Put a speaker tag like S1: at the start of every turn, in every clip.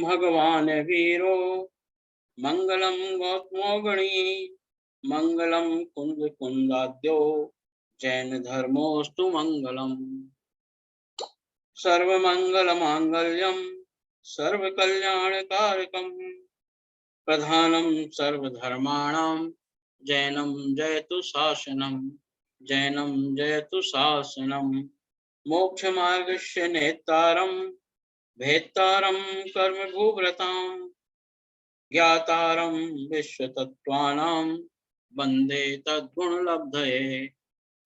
S1: भगवान वीरो मंगलम गौतमोगणी मंगलम कुंद कुंदाद्यो जैन धर्मोस्तु मंगलम। सर्वमंगल मांगल्यम सर्वकल्याणकारकम प्रधानम सर्वधर्माणां जैनम जयतु शासनम जैनम जयतु शासनम। मोक्षमार्गस्य नेतारं भेत्तारं कर्मभूव्रतां ज्ञातारं विश्वतत्त्वानां वन्दे तद्गुणलब्धये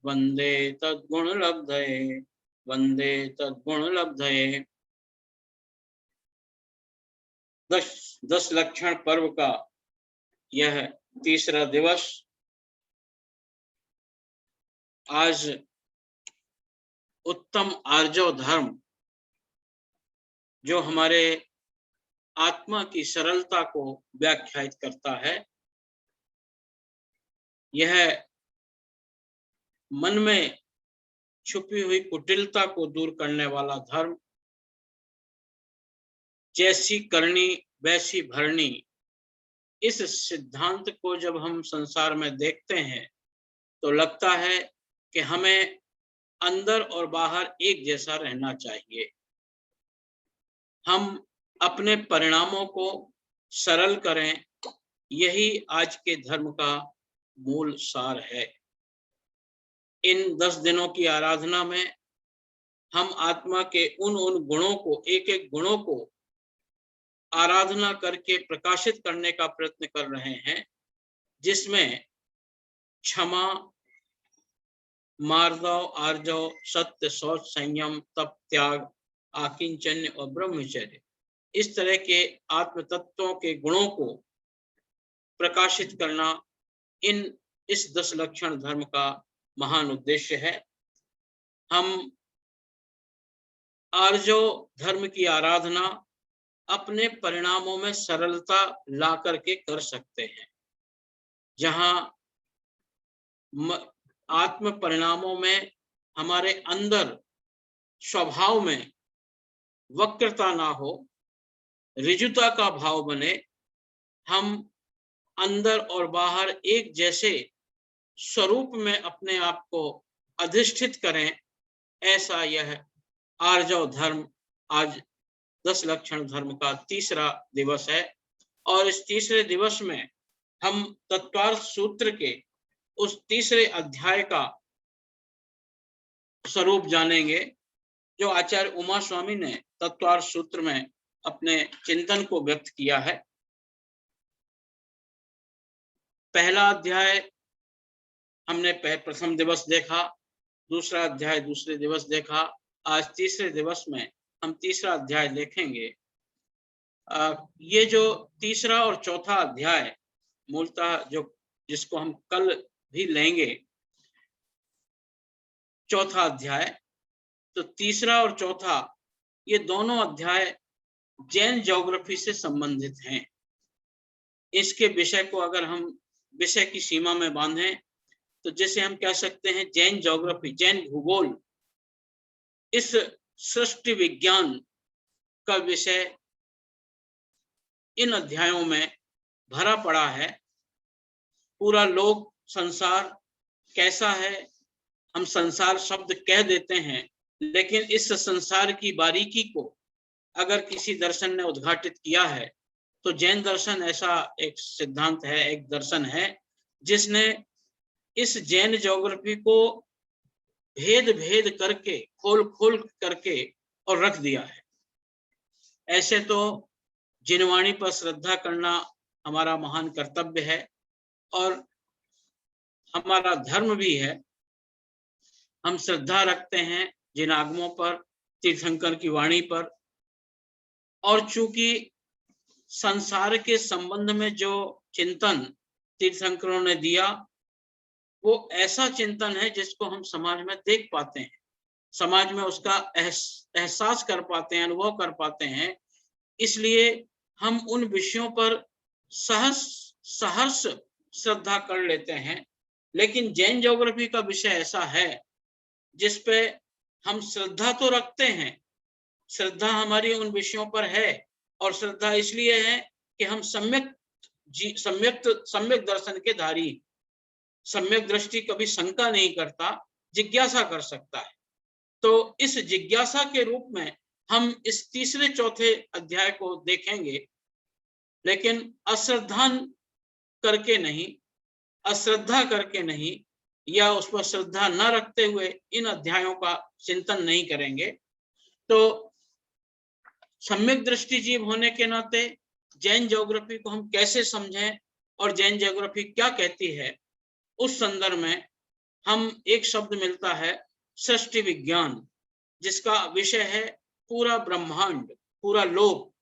S1: वन्दे तद्गुणलब्धये वन्दे तद्गुणलब्धये। 10 लक्षण पर्व का यह तीसरा दिवस आज उत्तम आर्जव धर्म जो हमारे आत्मा की सरलता को व्याख्यायित करता है, यह मन में छुपी हुई कुटिलता को दूर करने वाला धर्म, जैसी करनी वैसी भरनी, इस सिद्धांत को जब हम संसार में देखते हैं तो लगता है कि हमें अंदर और बाहर एक जैसा रहना चाहिए। हम अपने परिणामों को सरल करें, यही आज के धर्म का मूल सार है। इन 10 दिनों की आराधना में हम आत्मा के उन गुणों को, एक एक गुणों को आराधना करके प्रकाशित करने का प्रयत्न कर रहे हैं, जिसमें क्षमा, मार्दव, आर्जव, सत्य, शौच, संयम, तप, त्याग, आकिंचन्य और ब्रह्मचर्य, इस तरह के आत्म तत्वों के गुणों को प्रकाशित करना इस 10 लक्षण धर्म का महान उद्देश्य है। हम आर्जव धर्म की आराधना अपने परिणामों में सरलता ला करके कर सकते हैं। जहां आत्म परिणामों में हमारे अंदर स्वभाव में वक्रता ना हो, ऋजुता का भाव बने, हम अंदर और बाहर एक जैसे स्वरूप में अपने आप को अधिष्ठित करें, ऐसा यह आर्जव धर्म आज 10 लक्षण धर्म का तीसरा दिवस है। और इस तीसरे दिवस में हम तत्वार्थ सूत्र के उस तीसरे अध्याय का स्वरूप जानेंगे, जो आचार्य उमा स्वामी ने तत्वार्थ सूत्र में अपने चिंतन को व्यक्त किया है। पहला अध्याय हमने प्रथम दिवस देखा, दूसरा अध्याय दूसरे दिवस देखा, आज तीसरे दिवस में हम तीसरा अध्याय देखेंगे। ये जो तीसरा और चौथा अध्याय मूलतः जिसको हम कल भी लेंगे, चौथा अध्याय, तो तीसरा और चौथा ये दोनों अध्याय जैन ज्योग्राफी से संबंधित हैं। इसके विषय को अगर हम विषय की सीमा में बांधें तो जैसे हम कह सकते हैं जैन ज्योग्राफी, जैन भूगोल, इस सृष्टि विज्ञान का विषय इन अध्यायों में भरा पड़ा है। पूरा लोक संसार कैसा है, हम संसार शब्द कह देते हैं, लेकिन इस संसार की बारीकी को अगर किसी दर्शन ने उद्घाटित किया है तो जैन दर्शन ऐसा एक सिद्धांत है, एक दर्शन है, जिसने इस जैन ज्योग्राफी को भेद भेद करके, खोल खोल करके और रख दिया है। ऐसे तो जिनवाणी पर श्रद्धा करना हमारा महान कर्तव्य है और हमारा धर्म भी है। हम श्रद्धा रखते हैं जिन आगमों पर, तीर्थंकर की वाणी पर, और चूंकि संसार के संबंध में जो चिंतन तीर्थंकरों ने दिया वो ऐसा चिंतन है जिसको हम समाज में देख पाते हैं, समाज में उसका एहसास कर पाते हैं, अनुभव कर पाते हैं। इसलिए हम उन विषयों पर सहर्ष श्रद्धा कर लेते हैं। लेकिन जैन ज्योग्राफी का विषय ऐसा है जिस पे हम श्रद्धा तो रखते हैं, श्रद्धा हमारी उन विषयों पर है और श्रद्धा इसलिए है कि हम सम्यक दर्शन के धारी। सम्यक दृष्टि कभी शंका नहीं करता, जिज्ञासा कर सकता है। तो इस जिज्ञासा के रूप में हम इस तीसरे चौथे अध्याय को देखेंगे, लेकिन अश्रद्धा करके नहीं, या उस पर श्रद्धा न रखते हुए इन अध्यायों का चिंतन नहीं करेंगे। तो सम्यक दृष्टि जीव होने के नाते जैन ज्योग्राफी को हम कैसे समझें और जैन ज्योग्राफी क्या कहती है, उस संदर्भ में हम एक शब्द मिलता है सृष्टि विज्ञान, जिसका विषय है पूरा ब्रह्मांड, पूरा लोक।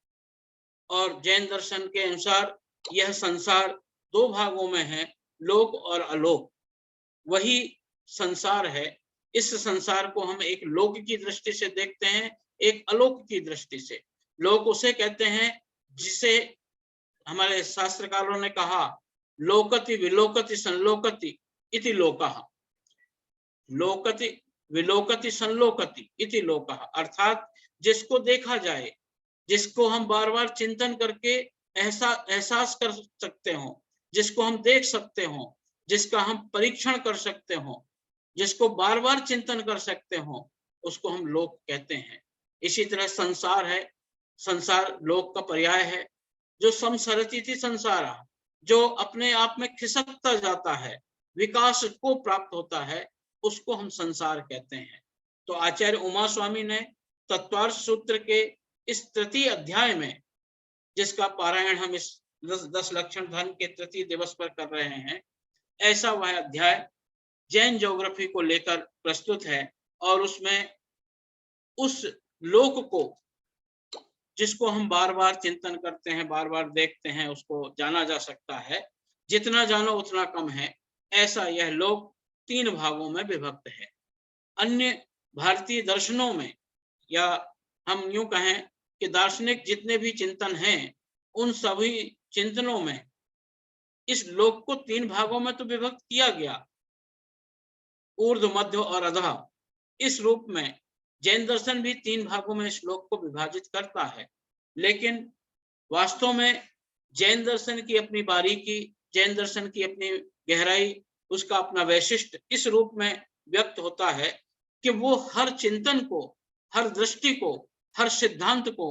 S1: और जैन दर्शन के अनुसार यह संसार दो भागों में है, लोक और अलोक। वही संसार है। इस संसार को हम एक लोक की दृष्टि से देखते हैं, एक अलोक की दृष्टि से। लोक उसे कहते हैं जिसे हमारे शास्त्रकारों ने कहा लोकति विलोकति संलोकति इति लोकः। लोकति विलोकति संलोकति इति लोकः, अर्थात जिसको देखा जाए, जिसको हम बार बार चिंतन करके एहसास कर सकते हो, जिसको हम देख सकते हो, जिसका हम परीक्षण कर सकते हो, जिसको बार बार चिंतन कर सकते हो, उसको हम लोक कहते हैं। इसी तरह संसार है, संसार लोक का पर्याय है। जो संसरति थी संसारा, जो अपने आप में खिसकता जाता है, विकास को प्राप्त होता है, उसको हम संसार कहते हैं। तो आचार्य उमा स्वामी ने तत्वार्थ सूत्र के इस तृतीय अध्याय में, जिसका पारायण हम इस 10 लक्षण धर्म के तृतीय दिवस पर कर रहे हैं, ऐसा वह अध्याय जैन ज्योग्राफी को लेकर प्रस्तुत है। और उसमें उस लोक को, जिसको हम बार बार चिंतन करते हैं, बार बार देखते हैं, उसको जाना जा सकता है। जितना जानो उतना कम है, ऐसा यह लोक 3 भागों में विभक्त है। अन्य भारतीय दर्शनों में, या हम यूं कहें कि दार्शनिक जितने भी चिंतन हैं, उन सभी चिंतनों में इस लोक को 3 भागों में तो विभक्त किया गया, ऊर्ध्व, मध्य और अधः। इस रूप में जैन दर्शन भी 3 भागों में इस लोक को विभाजित करता है। लेकिन वास्तव में जैन दर्शन की अपनी बारीकी, जैन दर्शन की अपनी गहराई, उसका अपना वैशिष्ट इस रूप में व्यक्त होता है कि वो हर चिंतन को, हर दृष्टि को, हर सिद्धांत को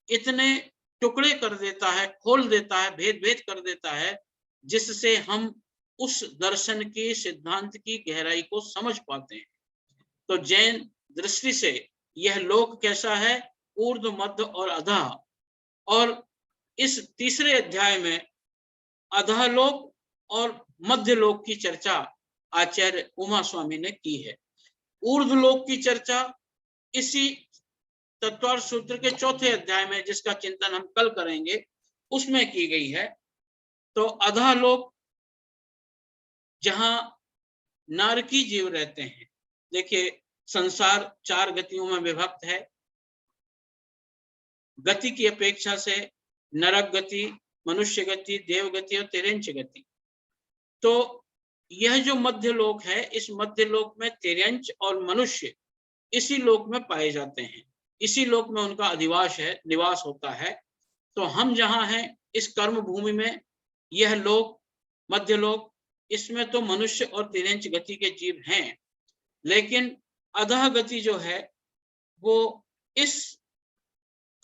S1: इतने टुकड़े कर देता है, खोल देता है, भेद भेद कर देता है, जिससे हम उस दर्शन की, सिद्धांत की गहराई को समझ पाते हैं। तो जैन दृष्टि से यह लोक कैसा है, ऊर्ध्व, मध्य और अधः। और इस तीसरे अध्याय में अधः लोक और मध्य लोक की चर्चा आचार्य उमा स्वामी ने की है। ऊर्ध्व लोक की चर्चा इसी तत्वार्थ सूत्र के चौथे अध्याय में, जिसका चिंतन हम कल करेंगे, उसमें की गई है। तो अधः लोक, जहां नारकी जीव रहते हैं। देखिए, संसार 4 गतियों में विभक्त है। गति की अपेक्षा से नरक गति, मनुष्य गति, देव गति और तिर्यंच गति। तो यह जो मध्य लोक है, इस मध्य लोक में तिर्यंच और मनुष्य इसी लोक में पाए जाते हैं, इसी लोक में उनका अधिवास है, निवास होता है। तो हम जहां हैं इस कर्म भूमि में, यह लोक मध्य लोक, इसमें तो मनुष्य और तिर्यंच गति के जीव हैं। लेकिन अधः गति जो है, वो इस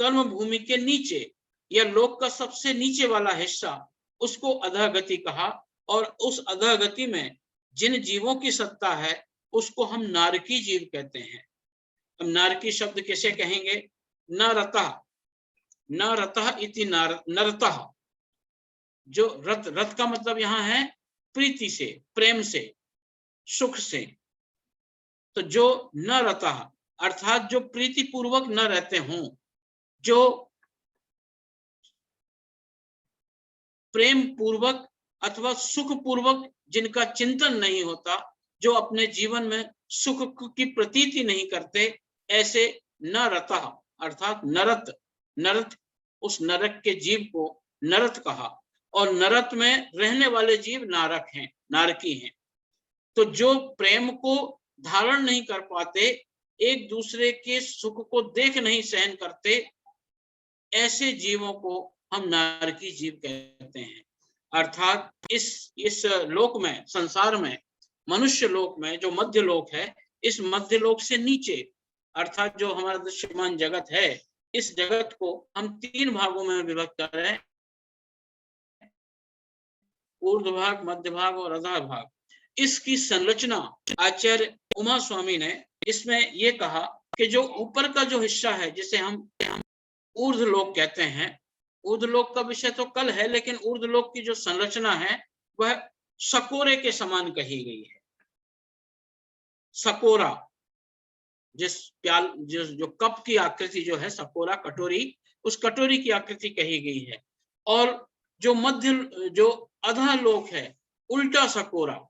S1: कर्म भूमि के नीचे, या लोक का सबसे नीचे वाला हिस्सा, उसको अधः गति कहा। और उस अधः गति में जिन जीवों की सत्ता है, उसको हम नारकी जीव कहते हैं। अब नारकी शब्द किसे कहेंगे? न रतः इति नरतः। जो रत का मतलब यहाँ है प्रीति से, प्रेम से, सुख से। तो जो न रतः अर्थात जो प्रीति पूर्वक न रहते हों, जो प्रेम पूर्वक अथवा सुख पूर्वक जिनका चिंतन नहीं होता, जो अपने जीवन में सुख की प्रतीति नहीं करते, ऐसे न रतः अर्थात नरत, उस नरक के जीव को नरत कहा। और नरत में रहने वाले जीव नारक हैं, नारकी हैं। तो जो प्रेम को धारण नहीं कर पाते, एक दूसरे के सुख को देख नहीं सहन करते, ऐसे जीवों को हम नारकी जीव कहते हैं। अर्थात इस लोक में, संसार में, मनुष्य लोक में जो मध्य लोक है, इस मध्य लोक से नीचे अर्थात जो हमारा दृश्यमान जगत है, इस जगत को हम 3 भागों में विभक्त कर रहे हैं, ऊर्ध्व भाग, मध्य भाग और अधः भाग। इसकी संरचना आचार्य उमा स्वामी ने इसमें ये कहा कि जो ऊपर का जो हिस्सा है, जिसे हम ऊर्ध्वलोक कहते हैं, ऊर्ध्वलोक का विषय तो कल है, लेकिन ऊर्ध्वलोक की जो संरचना है वह सकोरे के समान कही गई है। सकोरा, जो कप की आकृति जो है, सकोरा कटोरी, उस कटोरी की आकृति कही गई है। और जो मध्य, जो अधः लोक है, उल्टा सकोरा,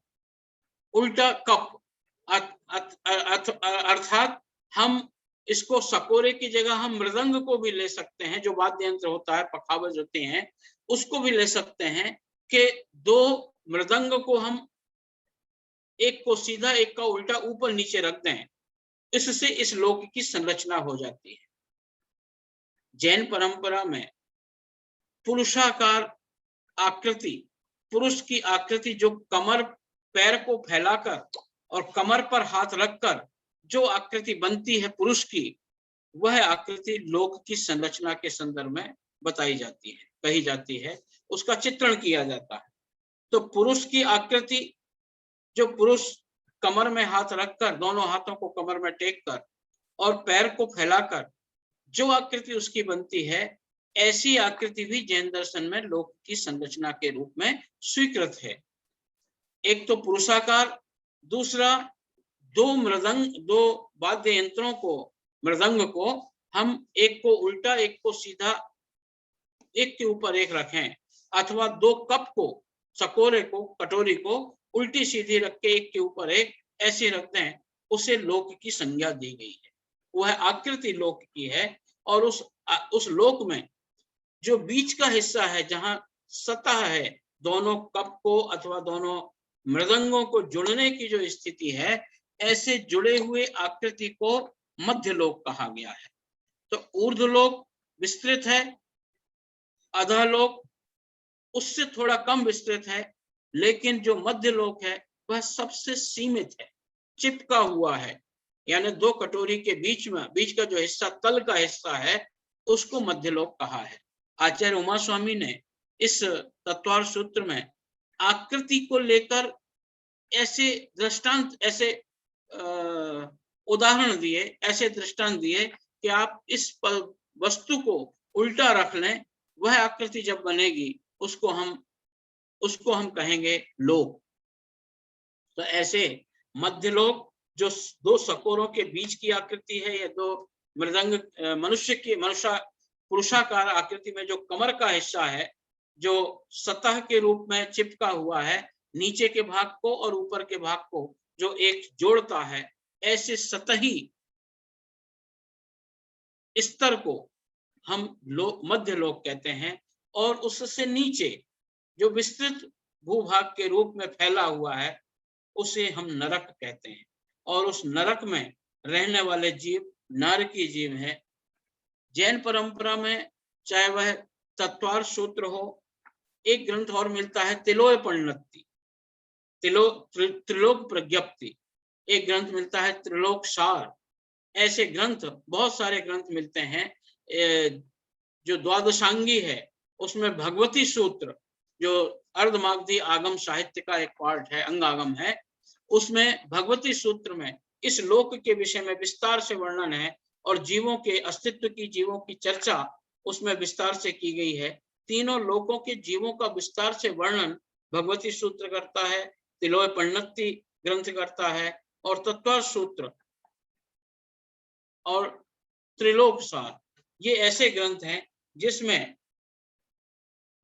S1: उल्टा कप, अर्थात हम इसको सकोरे की जगह हम मृदंग को भी ले सकते हैं, जो वाद्य यंत्र होता है, पखावज होते हैं, उसको भी ले सकते हैं कि 2 मृदंग को हम एक को सीधा एक का उल्टा ऊपर नीचे रख दें, इससे इस लोक की संरचना हो जाती है। जैन परंपरा में पुरुषाकार आकृति, पुरुष की आकृति जो कमर, पैर को फैलाकर और कमर पर हाथ रखकर जो आकृति बनती है पुरुष की, वह आकृति लोक की संरचना के संदर्भ में बताई जाती है, कही जाती है, उसका चित्रण किया जाता है। तो पुरुष की आकृति, जो पुरुष कमर में हाथ रखकर, दोनों हाथों को कमर में टेक कर और पैर को फैलाकर जो आकृति उसकी बनती है, ऐसी आकृति भी जैन दर्शन में लोक की संरचना के रूप में स्वीकृत है। एक तो पुरुषाकार, दूसरा 2 मृदंग, 2 वाद्य यंत्रों को, मृदंग को हम एक को उल्टा एक को सीधा, एक के ऊपर एक रखें, अथवा 2 कप को, सकोरे को, कटोरी को उल्टी सीधी रख के एक के ऊपर एक ऐसे रखते हैं, उसे लोक की संज्ञा दी गई है। वह आकृति लोक की है। और उस लोक में जो बीच का हिस्सा है, जहां सतह है, दोनों कप को अथवा दोनों मृदंगों को जुड़ने की जो स्थिति है, ऐसे जुड़े हुए आकृति को मध्य लोक कहा गया है। तो ऊर्ध्वलोक विस्तृत है, अधः लोक उससे थोड़ा कम विस्तृत है, लेकिन जो मध्य लोक है वह सबसे सीमित है, चिपका हुआ है। यानी 2 कटोरी के बीच में, बीच का जो हिस्सा, तल का हिस्सा है, उसको मध्य लोक कहा है। आचार्य उमा स्वामी ने इस तत्वार्थ सूत्र में आकृति को लेकर ऐसे दृष्टांत, ऐसे उदाहरण दिए, ऐसे दृष्टांत दिए कि आप इस वस्तु को उल्टा रख लें, वह आकृति जब बनेगी उसको हम कहेंगे लोक। तो ऐसे मध्य लोक जो 2 सकोरों के बीच की आकृति है, या 2 मृदंग, मनुष्य की पुरुषाकार आकृति में जो कमर का हिस्सा है, जो सतह के रूप में चिपका हुआ है, नीचे के भाग को और ऊपर के भाग को जो एक जोड़ता है, ऐसे सतही स्तर को हम मध्य लोक कहते हैं। और उससे नीचे जो विस्तृत भूभाग के रूप में फैला हुआ है, उसे हम नरक कहते हैं। और उस नरक में रहने वाले जीव नारकी जीव है। जैन परंपरा में चाहे वह तत्वार्थ सूत्र हो, एक ग्रंथ और मिलता है तिलोय पण्णति, त्रिलोक प्रज्ञप्ति, एक ग्रंथ मिलता है त्रिलोक सार। ऐसे ग्रंथ, बहुत सारे ग्रंथ मिलते हैं। जो द्वादशांगी है उसमें भगवती सूत्र, जो अर्धमागधी आगम साहित्य का एक पार्ट है, अंगागम है, उसमें भगवती सूत्र में इस लोक के विषय में विस्तार से वर्णन है, और जीवों के अस्तित्व की, जीवों की चर्चा उसमें विस्तार से की गई है। तीनों लोकों के जीवों का विस्तार से वर्णन भगवती सूत्र करता है, तिलोय पण्णति ग्रंथ करता है, और तत्वार्थ सूत्र और त्रिलोक सार, ये ऐसे ग्रंथ हैं जिसमें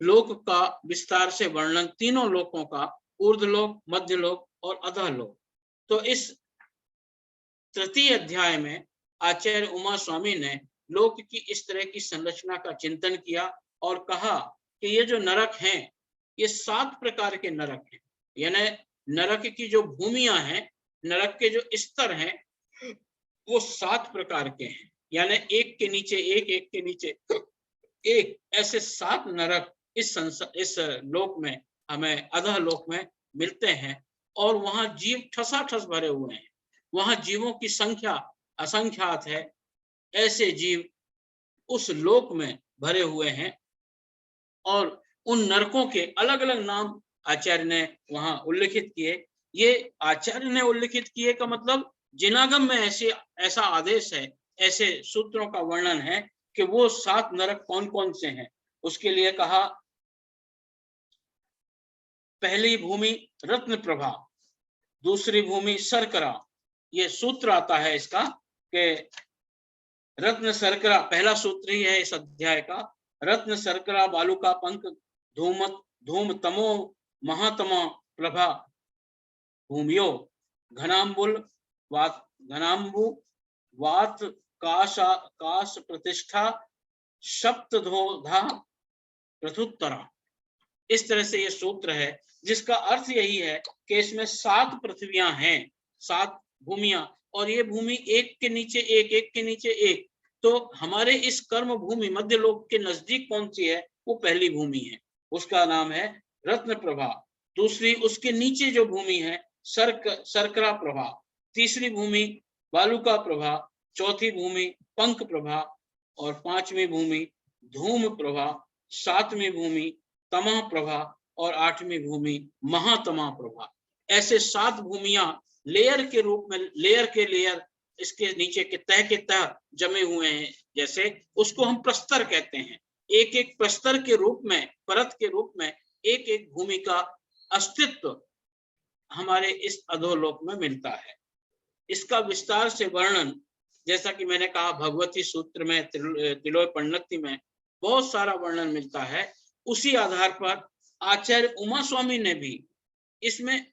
S1: लोक का विस्तार से वर्णन, तीनों लोकों का, ऊर्ध्वलोक, मध्यलोक और अधोलोक। तो इस तृतीय अध्याय में आचार्य उमा स्वामी ने लोक की इस तरह की संरचना का चिंतन किया और कहा कि ये जो नरक हैं, ये 7 प्रकार के नरक हैं। यानी नरक की जो भूमियां हैं, नरक के जो स्तर हैं, वो 7 प्रकार के हैं। यानी एक के नीचे एक, एक के नीचे एक ऐसे 7 नरक इस लोक में, हमें अधः लोक में मिलते हैं। और वहां जीव ठसाठस भरे हुए हैं, वहां जीवों की संख्या असंख्यात है। ऐसे जीव उस लोक में भरे हुए हैं और उन नरकों के अलग अलग नाम आचार्य ने वहां उल्लिखित किए। ये आचार्य ने उल्लिखित किए का मतलब जिनागम में ऐसा आदेश है, ऐसे सूत्रों का वर्णन है कि वो 7 नरक कौन कौन से हैं। उसके लिए कहा, पहली भूमि रत्न प्रभा, दूसरी भूमि सरकरा। ये सूत्र आता है इसका कि रत्न सरकरा, पहला सूत्र ही है इस अध्याय का। रत्न सरकरा बालुका पंख धूम तमो महातमा प्रभा भूमियो घनाम्बुल घनाम्बु वात काश प्रतिष्ठा सप्तधोधा प्रथुत्तरा। इस तरह से ये सूत्र है, जिसका अर्थ यही है कि इसमें 7 पृथ्वियां हैं, 7 भूमियां, और ये भूमि एक के नीचे एक, एक के नीचे एक। तो हमारे इस कर्म भूमि मध्य लोक के नजदीक कौन सी है? वो पहली भूमि है, उसका नाम है रत्न प्रभा। दूसरी उसके नीचे जो भूमि है सरकरा प्रभा। तीसरी भूमि बालुका प्रभा। चौथी भूमि पंख प्रभा। और 5वीं भूमि धूम प्रभा। 7वीं भूमि तमह प्रभा। और 8वीं भूमि महातमा प्रभा। ऐसे 7 भूमियां लेयर के रूप में, लेयर के लेयर इसके नीचे के तह जमे हुए हैं, जैसे उसको हम प्रस्तर कहते हैं। एक एक प्रस्तर के रूप में, परत के रूप में एक एक भूमि का अस्तित्व हमारे इस अधोलोक में मिलता है। इसका विस्तार से वर्णन, जैसा कि मैंने कहा, भगवती सूत्र में, तिलोय पंडिती में बहुत सारा वर्णन मिलता है। उसी आधार पर आचार्य उमा स्वामी ने भी इसमें,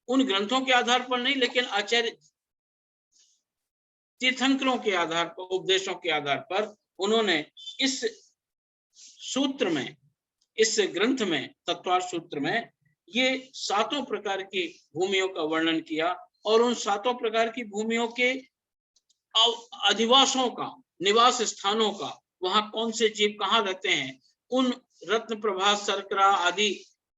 S1: उन ग्रंथों के आधार पर नहीं, लेकिन आचार्य तीर्थंकरों के आधार पर, उपदेशों के आधार पर उन्होंने इस सूत्र में, इस ग्रंथ में, तत्वार्थ सूत्र में ये 7 प्रकार की भूमियों का वर्णन किया। और उन 7 प्रकार की भूमियों के अधिवासों का, निवास स्थानों का, वहां कौन से जीव कहाँ रहते हैं, उन रत्न प्रभा सरकरा आदि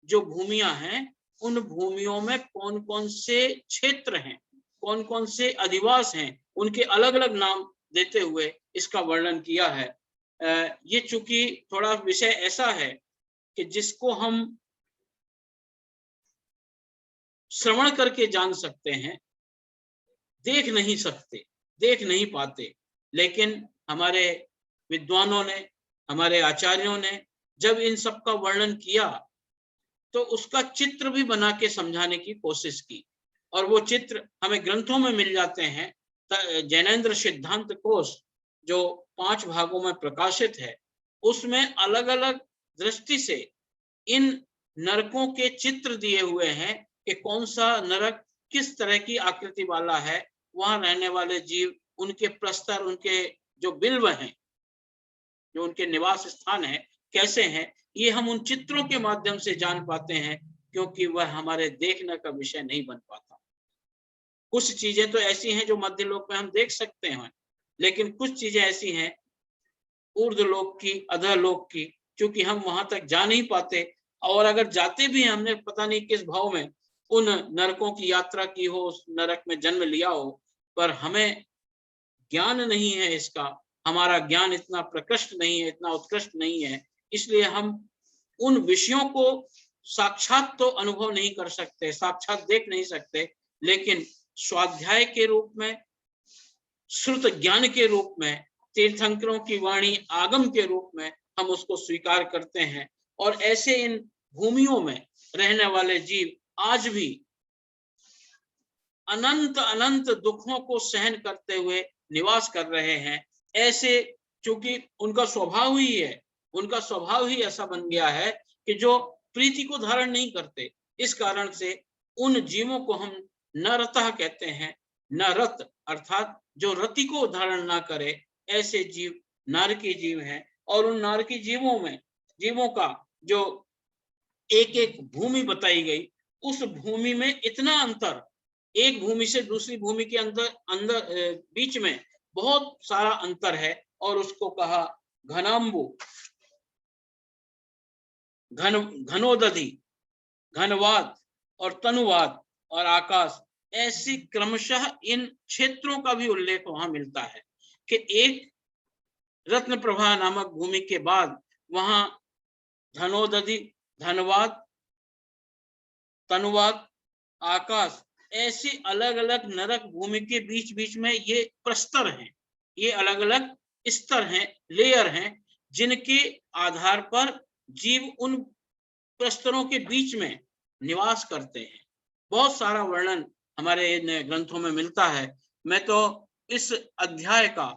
S1: जो भूमियां हैं, उन भूमियों में कौन कौन से क्षेत्र हैं, कौन कौन से अधिवास हैं, उनके अलग अलग नाम देते हुए इसका वर्णन किया है। ये चूंकि थोड़ा विषय ऐसा है कि जिसको हम श्रवण करके जान सकते हैं, देख नहीं सकते, देख नहीं पाते। लेकिन हमारे विद्वानों ने, हमारे आचार्यों ने जब इन सब का वर्णन किया तो उसका चित्र भी बना के समझाने की कोशिश की, और वो चित्र हमें ग्रंथों में मिल जाते हैं। जैनेन्द्र सिद्धांत कोश जो 5 भागों में प्रकाशित है, उसमें अलग अलग दृष्टि से इन नरकों के चित्र दिए हुए हैं कि कौन सा नरक किस तरह की आकृति वाला है, वहां रहने वाले जीव, उनके प्रस्तर, उनके जो बिल्व हैं, जो उनके निवास स्थान है, कैसे हैं, ये हम उन चित्रों के माध्यम से जान पाते हैं, क्योंकि वह हमारे देखने का विषय नहीं बन पाता। कुछ चीजें तो ऐसी हैं जो मध्य लोक में हम देख सकते हैं, लेकिन कुछ चीजें ऐसी हैं ऊर्ध्वलोक की, अधोलोक की, क्योंकि हम वहां तक जा नहीं पाते। और अगर जाते भी हैं, हमने पता नहीं किस भाव में उन नरकों की यात्रा की हो, उस नरक में जन्म लिया हो, पर हमें ज्ञान नहीं है इसका, हमारा ज्ञान इतना प्रकृष्ट नहीं है, इतना उत्कृष्ट नहीं है, इसलिए हम उन विषयों को साक्षात तो अनुभव नहीं कर सकते, साक्षात देख नहीं सकते, लेकिन स्वाध्याय के रूप में, श्रुत ज्ञान के रूप में, तीर्थंकरों की वाणी आगम के रूप में हम उसको स्वीकार करते हैं। और ऐसे इन भूमियों में रहने वाले जीव आज भी अनंत अनंत दुखों को सहन करते हुए निवास कर रहे हैं। ऐसे, चूंकि उनका स्वभाव ही है, उनका स्वभाव ही ऐसा बन गया है कि जो प्रीति को धारण नहीं करते, इस कारण से उन जीवों को हम नरतः कहते हैं। नरत अर्थात जो रति को धारण ना करे, ऐसे जीव नारकी जीव हैं। और उन नारकी जीवों में, जीवों का जो एक एक भूमि बताई गई, उस भूमि में इतना अंतर, एक भूमि से दूसरी भूमि के अंदर बीच में बहुत सारा अंतर है। और उसको कहा घनाम्बु, घनोदधि, घनवाद और तनुवाद और आकाश, ऐसी क्रमशः इन क्षेत्रों का भी उल्लेख वहां मिलता है कि एक रत्न प्रभा नामक भूमि के बाद वहां धनोदधि, धनवाद, तनुवाद, आकाश, ऐसे अलग अलग नरक भूमि के बीच बीच में ये प्रस्तर हैं, ये अलग अलग स्तर हैं, लेयर हैं, जिनके आधार पर जीव उन प्रस्तरों के बीच में निवास करते हैं। बहुत सारा वर्णन हमारे इन ग्रंथों में मिलता है। मैं तो इस अध्याय का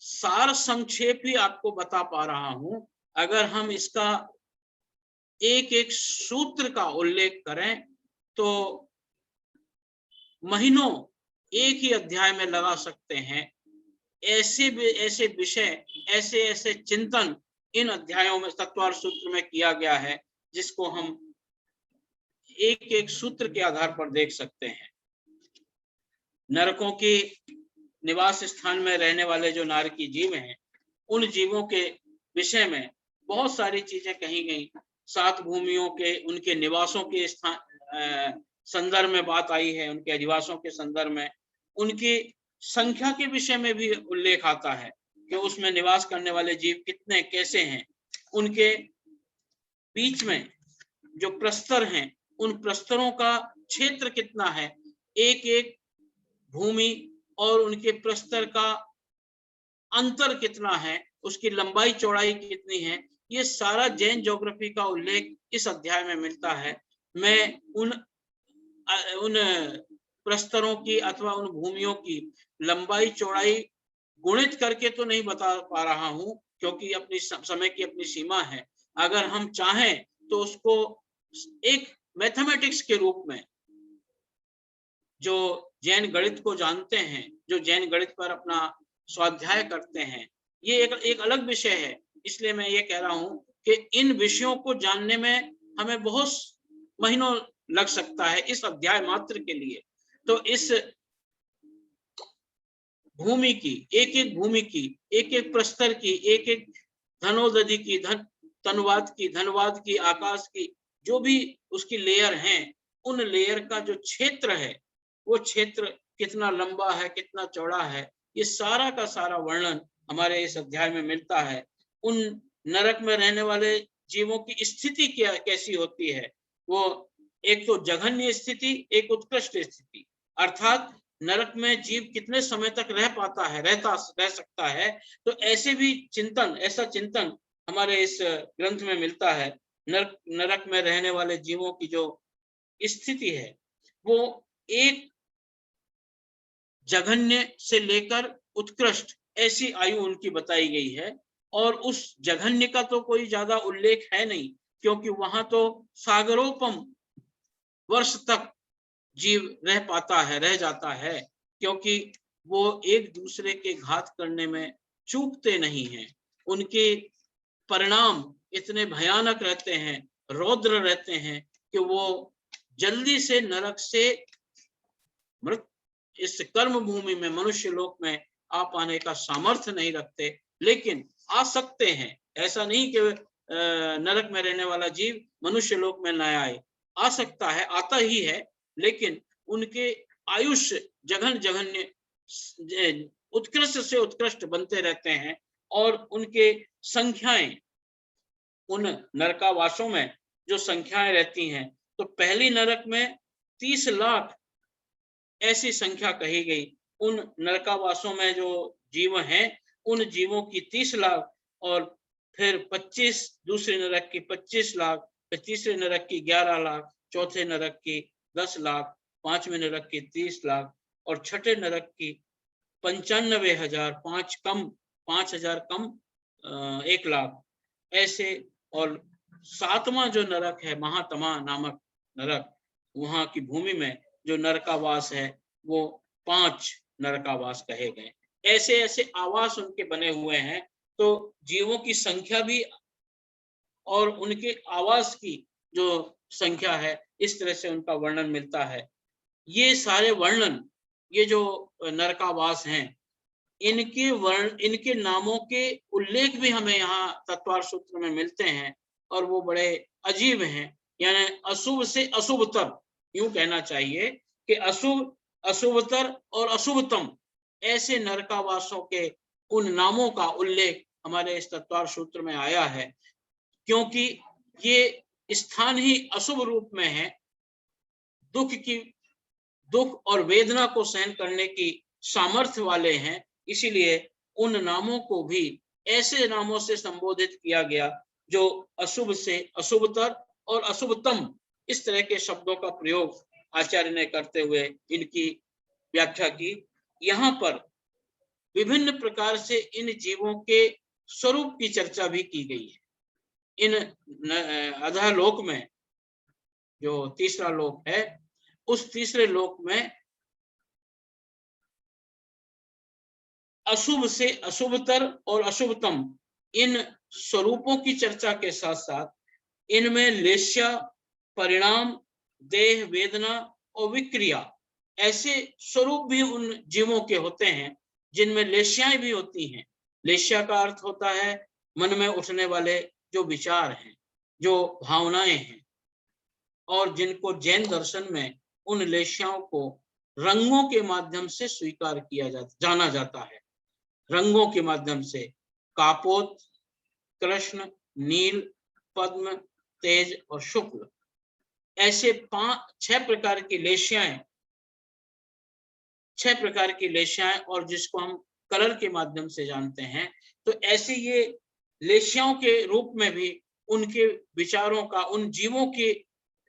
S1: सार संक्षेप ही आपको बता पा रहा हूं। अगर हम इसका एक एक सूत्र का उल्लेख करें तो महीनों एक ही अध्याय में लगा सकते हैं। ऐसे विषय, ऐसे ऐसे चिंतन इन अध्यायों में तत्वार्थ सूत्र में किया गया है, जिसको हम एक एक सूत्र के आधार पर देख सकते हैं। नरकों के निवास स्थान में रहने वाले जो नारकी जीव हैं, उन जीवों के विषय में बहुत सारी चीजें कही गई। 7 भूमियों के उनके निवासों के स्थान संदर्भ में बात आई है, उनके अधिवासों के संदर्भ में उनकी संख्या के विषय में भी उल्लेख आता है कि उसमें निवास करने वाले जीव कितने कैसे हैं, उनके बीच में जो प्रस्तर हैं, उन प्रस्तरों का क्षेत्र कितना है, एक एक भूमि और उनके प्रस्तर का अंतर कितना है, उसकी लंबाई चौड़ाई कितनी है, ये सारा जैन ज्योग्राफी का उल्लेख इस अध्याय में मिलता है। मैं उन प्रस्तरों की अथवा उन भूमियों की लंबाई चौड़ाई गुणित करके तो नहीं बता पा रहा हूं, क्योंकि अपनी समय की अपनी सीमा है। अगर हम चाहें तो उसको एक मैथमेटिक्स के रूप में, जो जैन गणित को जानते हैं, जो जैन गणित पर अपना स्वाध्याय करते हैं, ये एक अलग विषय है। इसलिए मैं ये कह रहा हूं कि इन विषयों को जानने में हमें बहुत महीनों लग सकता है इस अध्याय मात्र के लिए। तो इस भूमि की, एक एक भूमि की, एक एक प्रस्तर की, एक एक धनोदधि की, तनुवाद की, धनवाद की, आकाश की, जो भी उसकी लेयर हैं, उन लेयर का जो क्षेत्र है, वो क्षेत्र कितना लंबा है, कितना चौड़ा है, ये सारा का सारा वर्णन हमारे इस अध्याय में मिलता है। उन नरक में रहने वाले जीवों की स्थिति क्या कैसी होती है, वो एक तो जघन्य स्थिति, एक उत्कृष्ट स्थिति, अर्थात नरक में जीव कितने समय तक रह सकता है। तो ऐसे भी चिंतन, ऐसा चिंतन हमारे इस ग्रंथ में मिलता है। नरक में रहने वाले जीवों की जो स्थिति है, वो एक जघन्य से लेकर उत्कृष्ट, ऐसी आयु उनकी बताई गई है। और उस जघन्य का तो कोई ज्यादा उल्लेख है नहीं, क्योंकि वहां तो सागरोपम वर्ष तक जीव रह जाता है, क्योंकि वो एक दूसरे के घात करने में चूकते नहीं हैं। उनके परिणाम इतने भयानक रहते हैं, रौद्र रहते हैं, कि वो जल्दी से नरक से मृत इस कर्म भूमि में, मनुष्य लोक में आ पाने का सामर्थ्य नहीं रखते, लेकिन आ सकते हैं। ऐसा नहीं कि नरक में रहने वाला जीव मनुष्य लोक में न आए, आ सकता है, आता ही है, लेकिन उनके आयुष्य जघन्य उत्कृष्ट से उत्कृष्ट बनते रहते हैं। और उनके संख्याएं, उन नरकावासों में जो संख्याएं रहती हैं, तो पहली नरक में 30 लाख ऐसी संख्या कही गई। उन नरकावासों में जो जीव हैं, उन जीवों की 30 लाख, और फिर 25 दूसरे नरक की 25 लाख, फिर तीसरे नरक की 11 लाख, चौथे नरक की 10 लाख, पांचवें नरक की 30 लाख, और छठे नरक की 95,000, 5,000 कम 1 लाख ऐसे। और 7वां जो नरक है, महातमा नामक नरक, वहां की भूमि में जो नरकावास है, वो 5 नरकावास कहे गए। ऐसे ऐसे आवास उनके बने हुए हैं। तो जीवों की संख्या भी और उनके आवास की जो संख्या है, इस तरह से उनका वर्णन मिलता है। ये सारे वर्णन, ये जो नरकावास हैं, इनके नामों के उल्लेख भी हमें यहाँ तत्वार्थ सूत्र में मिलते हैं। और वो बड़े अजीब हैं, यानी अशुभ से अशुभतर, यूं कहना चाहिए कि अशुभ, अशुभतर और अशुभतम, ऐसे नरकावासों के उन नामों का उल्लेख हमारे इस तत्वार सूत्र में आया है, क्योंकि ये स्थान ही अशुभ रूप में है, दुख और वेदना को सहन करने की सामर्थ्य वाले हैं, इसीलिए उन नामों को भी ऐसे नामों से संबोधित किया गया जो अशुभ से अशुभतर और अशुभतम, इस तरह के शब्दों का प्रयोग आचार्य ने करते हुए इनकी व्याख्या की। यहाँ पर विभिन्न प्रकार से इन जीवों के स्वरूप की चर्चा भी की गई है। इन अधोलोक में, जो तीसरा लोक है, उस तीसरे लोक में अशुभ से अशुभतर और अशुभतम इन स्वरूपों की चर्चा के साथ साथ इनमें लेश्या, परिणाम, देह, वेदना और विक्रिया, ऐसे स्वरूप भी उन जीवों के होते हैं जिनमें लेश्याएं भी होती हैं। लेश्या का अर्थ होता है मन में उठने वाले जो विचार हैं, जो भावनाएं हैं, और जिनको जैन दर्शन में उन लेश्याओं को रंगों के माध्यम से स्वीकार किया जाना जाता है। रंगों के माध्यम से कापोत, कृष्ण, नील, पद्म, तेज और शुक्ल, ऐसे 6 प्रकार की लेश्याएं, 6 प्रकार की लेश्याएं, और जिसको हम कलर के माध्यम से जानते हैं। तो ऐसे ये लेश्याओं के रूप में भी उनके विचारों का, उन जीवों के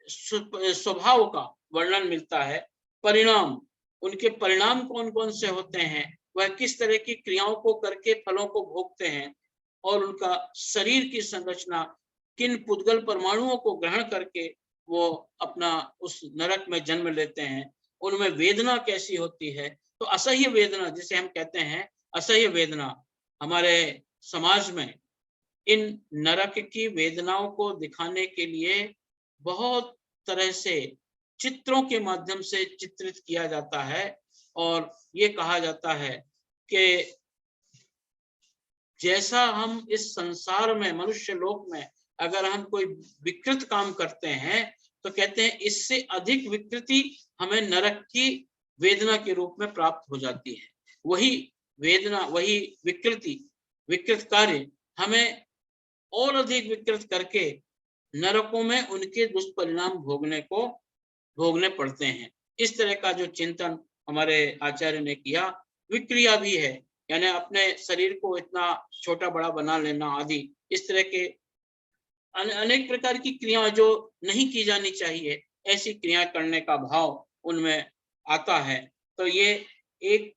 S1: स्वभाव का वर्णन मिलता है। परिणाम, उनके परिणाम कौन कौन से होते हैं, वह किस तरह की क्रियाओं को करके फलों को भोगते हैं, और उनका शरीर की संरचना, किन पुद्गल परमाणुओं को ग्रहण करके वो अपना उस नरक में जन्म लेते हैं, उनमें वेदना कैसी होती है। तो असह्य वेदना, जिसे हम कहते हैं असह्य वेदना, हमारे समाज में इन नरक की वेदनाओं को दिखाने के लिए बहुत तरह से चित्रों के माध्यम से चित्रित किया जाता है, और ये कहा जाता है कि जैसा हम इस संसार में, मनुष्य लोक में अगर हम कोई विकृत काम करते हैं, तो कहते हैं इससे अधिक विकृति हमें नरक की वेदना के रूप में प्राप्त हो जाती है। वही वेदना, वही विकृति, विकृत कार्य हमें और अधिक विकृत करके नरकों में उनके दुष्परिणाम भोगने पड़ते हैं। इस तरह का जो चिंतन हमारे आचार्य ने किया। विक्रिया भी है, यानी अपने शरीर को इतना छोटा बड़ा बना लेना आदि, इस तरह के अनेक प्रकार की क्रियाएं जो नहीं की जानी चाहिए, ऐसी क्रिया करने का भाव उनमें आता है। तो ये एक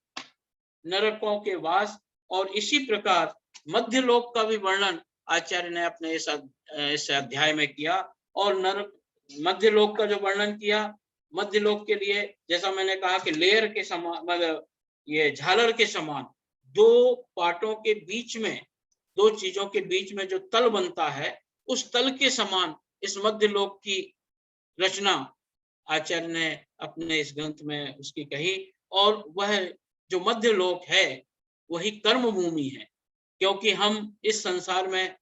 S1: नरकों के वास, और इसी प्रकार मध्य लोक का भी वर्णन आचार्य ने अपने इस अध्याय में किया। और नरक, मध्य लोक का जो वर्णन किया, मध्य लोक के लिए जैसा मैंने कहा कि लेयर के समान, मतलब ये झालर के समान, 2 पार्टों के बीच में, 2 चीजों के बीच में जो तल बनता है, उस तल के समान इस मध्य लोक की रचना आचार्य ने अपने इस ग्रंथ में उसकी कही। और वह जो मध्य लोक है वही कर्म भूमि है, क्योंकि हम इस संसार में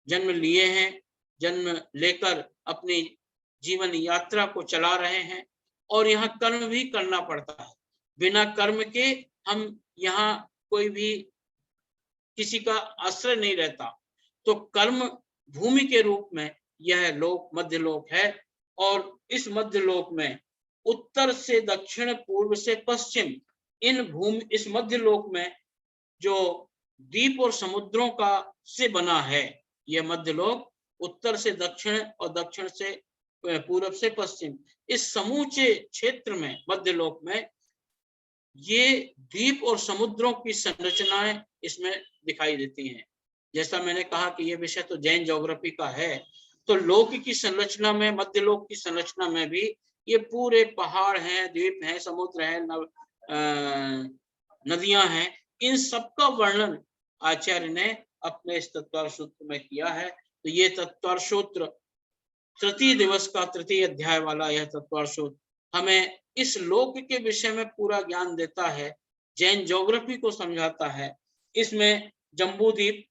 S1: जन्म लिए हैं, जन्म लेकर अपनी जीवन यात्रा को चला रहे हैं, और यहाँ कर्म भी करना पड़ता है। बिना कर्म के हम यहाँ कोई भी किसी का आश्रय नहीं रहता। तो कर्म भूमि के रूप में यह लोक मध्य लोक है। और इस मध्य लोक में उत्तर से दक्षिण, पूर्व से पश्चिम, इस मध्य लोक में जो द्वीप और समुद्रों का से बना है, यह मध्य लोक उत्तर से दक्षिण और दक्षिण से पूर्व से पश्चिम, इस समूचे क्षेत्र में, मध्य लोक में, ये द्वीप और समुद्रों की संरचनाएं इसमें दिखाई देती हैं। जैसा मैंने कहा कि ये विषय तो जैन ज्योग्राफी का है, तो लोक की संरचना में, मध्य लोक की संरचना में भी ये पूरे पहाड़ हैं, द्वीप हैं, समुद्र है, नदियां हैं, इन सबका वर्णन आचार्य ने अपने इस तत्वार सूत्र में किया है। तो ये तत्वार सूत्र, तृतीय दिवस का तृतीय अध्याय वाला यह तत्वार सूत्र हमें इस लोक के विषय में पूरा ज्ञान देता है, जैन ज्योग्राफी को समझाता है। इसमें जम्बूद्वीप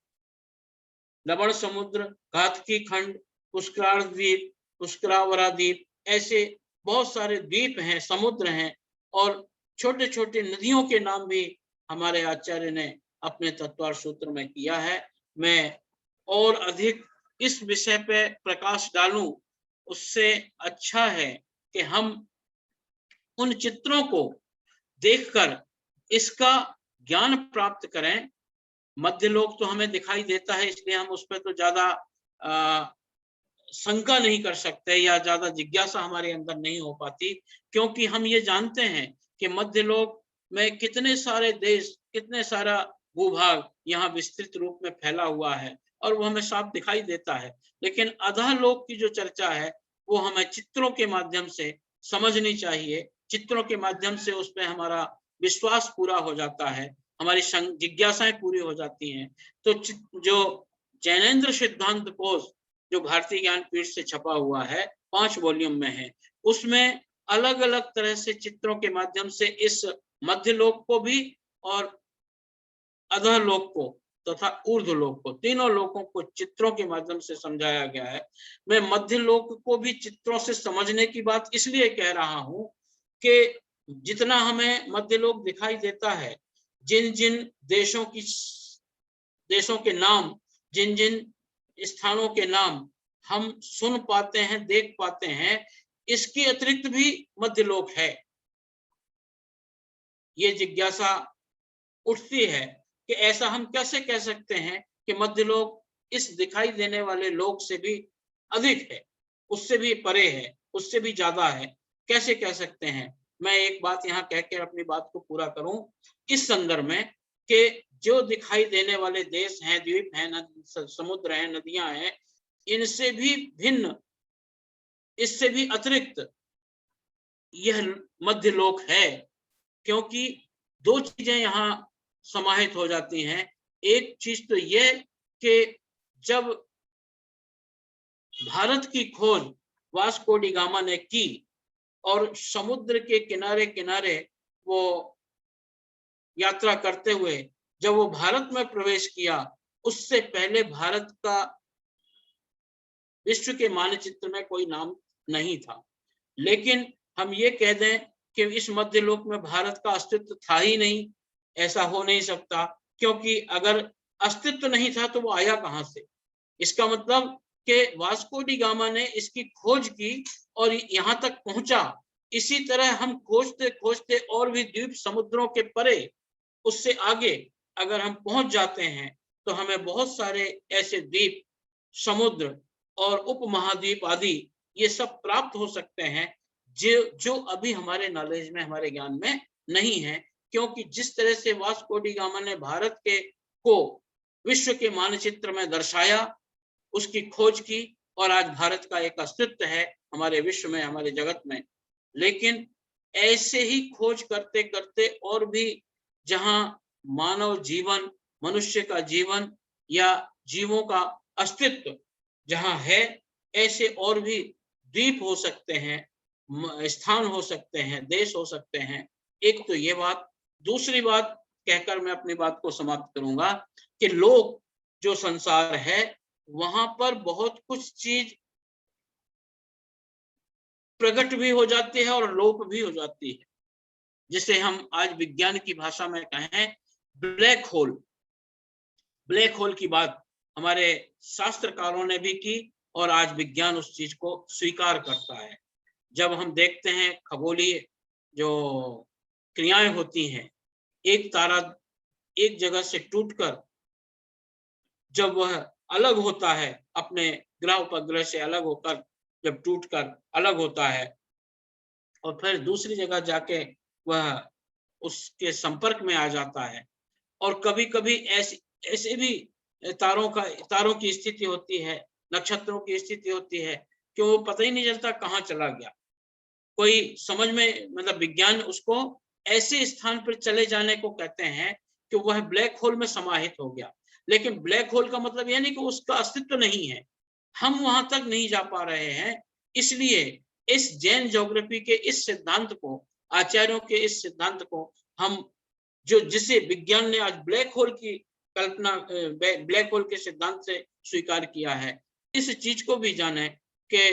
S1: लवण समुद्र, घातकी खंड, पुष्करार द्वीप, पुष्करावरा द्वीप, ऐसे बहुत सारे द्वीप हैं, समुद्र हैं, और छोटे छोटे नदियों के नाम भी हमारे आचार्य ने अपने तत्वार्थ सूत्र में किया है। मैं और अधिक इस विषय पे प्रकाश डालूं, उससे अच्छा है कि हम उन चित्रों को देखकर इसका ज्ञान प्राप्त करें। मध्यलोक तो हमें दिखाई देता है, इसलिए हम उस पर तो ज्यादा शंका नहीं कर सकते या ज्यादा जिज्ञासा हमारे अंदर नहीं हो पाती, क्योंकि हम ये जानते हैं कि मध्यलोक में कितने सारे देश, कितने सारा भूभाग यहाँ विस्तृत रूप में फैला हुआ है, और वो हमें साफ दिखाई देता है। लेकिन अधोलोक की जो चर्चा है वो हमें चित्रों के माध्यम से समझनी चाहिए। चित्रों के माध्यम से उस पर हमारा विश्वास पूरा हो जाता है, हमारी जिज्ञासाएं पूरी हो जाती हैं। तो जो जैनेन्द्र सिद्धांत कोश जो भारतीय ज्ञानपीठ से छपा हुआ है, 5 वॉल्यूम में है, उसमें अलग अलग तरह से चित्रों के माध्यम से इस मध्यलोक को भी और अधोलोक को तथा ऊर्ध्वलोक को, तीनों लोकों को चित्रों के माध्यम से समझाया गया है। मैं मध्यलोक को भी चित्रों से समझने की बात इसलिए कह रहा हूं कि जितना हमें मध्यलोक दिखाई देता है, जिन जिन देशों के नाम, जिन जिन स्थानों के नाम हम सुन पाते हैं, देख पाते हैं, इसके अतिरिक्त भी मध्यलोक है। ये जिज्ञासा उठती है कि ऐसा हम कैसे कह सकते हैं कि मध्यलोक इस दिखाई देने वाले लोक से भी अधिक है, उससे भी परे है, उससे भी ज्यादा है, कैसे कह सकते हैं। मैं एक बात यहाँ कहकर अपनी बात को पूरा करूं इस संदर्भ में कि जो दिखाई देने वाले देश हैं, द्वीप हैं, समुद्र हैं, नदियां हैं, इनसे भी भिन्न, इससे भी अतिरिक्त यह मध्यलोक है। क्योंकि 2 चीजें यहाँ समाहित हो जाती हैं। एक चीज तो यह कि जब भारत की खोज वास्को डी गामा ने की और समुद्र के किनारे किनारे वो यात्रा करते हुए जब वो भारत में प्रवेश किया, उससे पहले भारत का विश्व के मानचित्र में कोई नाम नहीं था। लेकिन हम ये कह दें कि इस मध्यलोक में भारत का अस्तित्व था ही नहीं, ऐसा हो नहीं सकता, क्योंकि अगर अस्तित्व नहीं था तो वो आया कहां से। इसका मतलब कि वास्को डी गामा ने इसकी खोज की और यहां तक पहुंचा। इसी तरह हम खोजते खोजते और भी द्वीप समुद्रों के परे, उससे आगे अगर हम पहुंच जाते हैं तो हमें बहुत सारे ऐसे द्वीप, समुद्र और उपमहाद्वीप आदि ये सब प्राप्त हो सकते हैं जो अभी हमारे नॉलेज में, हमारे ज्ञान में नहीं है। क्योंकि जिस तरह से वास्को डी गामा ने भारत को विश्व के मानचित्र में दर्शाया, उसकी खोज की, और आज भारत का एक अस्तित्व है हमारे विश्व में, हमारे जगत में। लेकिन ऐसे ही खोज करते करते और भी जहां मानव जीवन, मनुष्य का जीवन या जीवों का अस्तित्व जहां है, ऐसे और भी द्वीप हो सकते हैं, स्थान हो सकते हैं, देश हो सकते हैं। एक तो ये बात। दूसरी बात कहकर मैं अपनी बात को समाप्त करूंगा कि लोक जो संसार है वहां पर बहुत कुछ चीज प्रकट भी हो जाती है और लोप भी हो जाती है। जिसे हम आज विज्ञान की भाषा में कहें ब्लैक होल। ब्लैक होल की बात हमारे शास्त्रकारों ने भी की और आज विज्ञान उस चीज को स्वीकार करता है। जब हम देखते हैं खगोलीय जो क्रियाएं होती हैं, एक तारा एक जगह से टूटकर जब वह अलग होता है, अपने ग्रह उपग्रह से अलग होकर जब टूटकर अलग होता है और फिर दूसरी जगह जाके वह उसके संपर्क में आ जाता है, और कभी कभी ऐसे भी तारों की स्थिति होती है, नक्षत्रों की स्थिति होती है कि वो पता ही नहीं चलता कहाँ चला गया। कोई समझ में, मतलब विज्ञान उसको ऐसे स्थान पर चले जाने को कहते हैं कि वह ब्लैक होल में समाहित हो गया। लेकिन ब्लैक होल का मतलब यह नहीं कि उसका अस्तित्व नहीं है, हम वहां तक नहीं जा पा रहे हैं। इसलिए इस जैन ज्योग्राफी के इस सिद्धांत को, आचार्यों के इस सिद्धांत को हम जिसे विज्ञान ने आज ब्लैक होल की कल्पना ब्लैक होल के सिद्धांत से स्वीकार किया है। इस चीज को भी जाने कि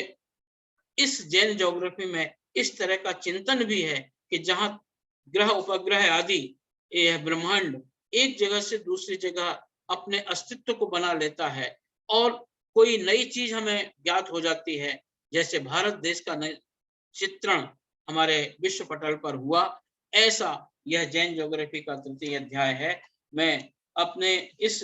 S1: इस जैन ज्योग्राफी में इस तरह का चिंतन भी है कि जहां ग्रह उपग्रह आदि यह ब्रह्मांड एक जगह से दूसरी जगह अपने अस्तित्व को बना लेता है और कोई नई चीज हमें ज्ञात हो जाती है, जैसे भारत देश का चित्रण हमारे विश्व पटल पर हुआ, ऐसा यह जैन ज्योग्राफी का तृतीय अध्याय है। मैं अपने इस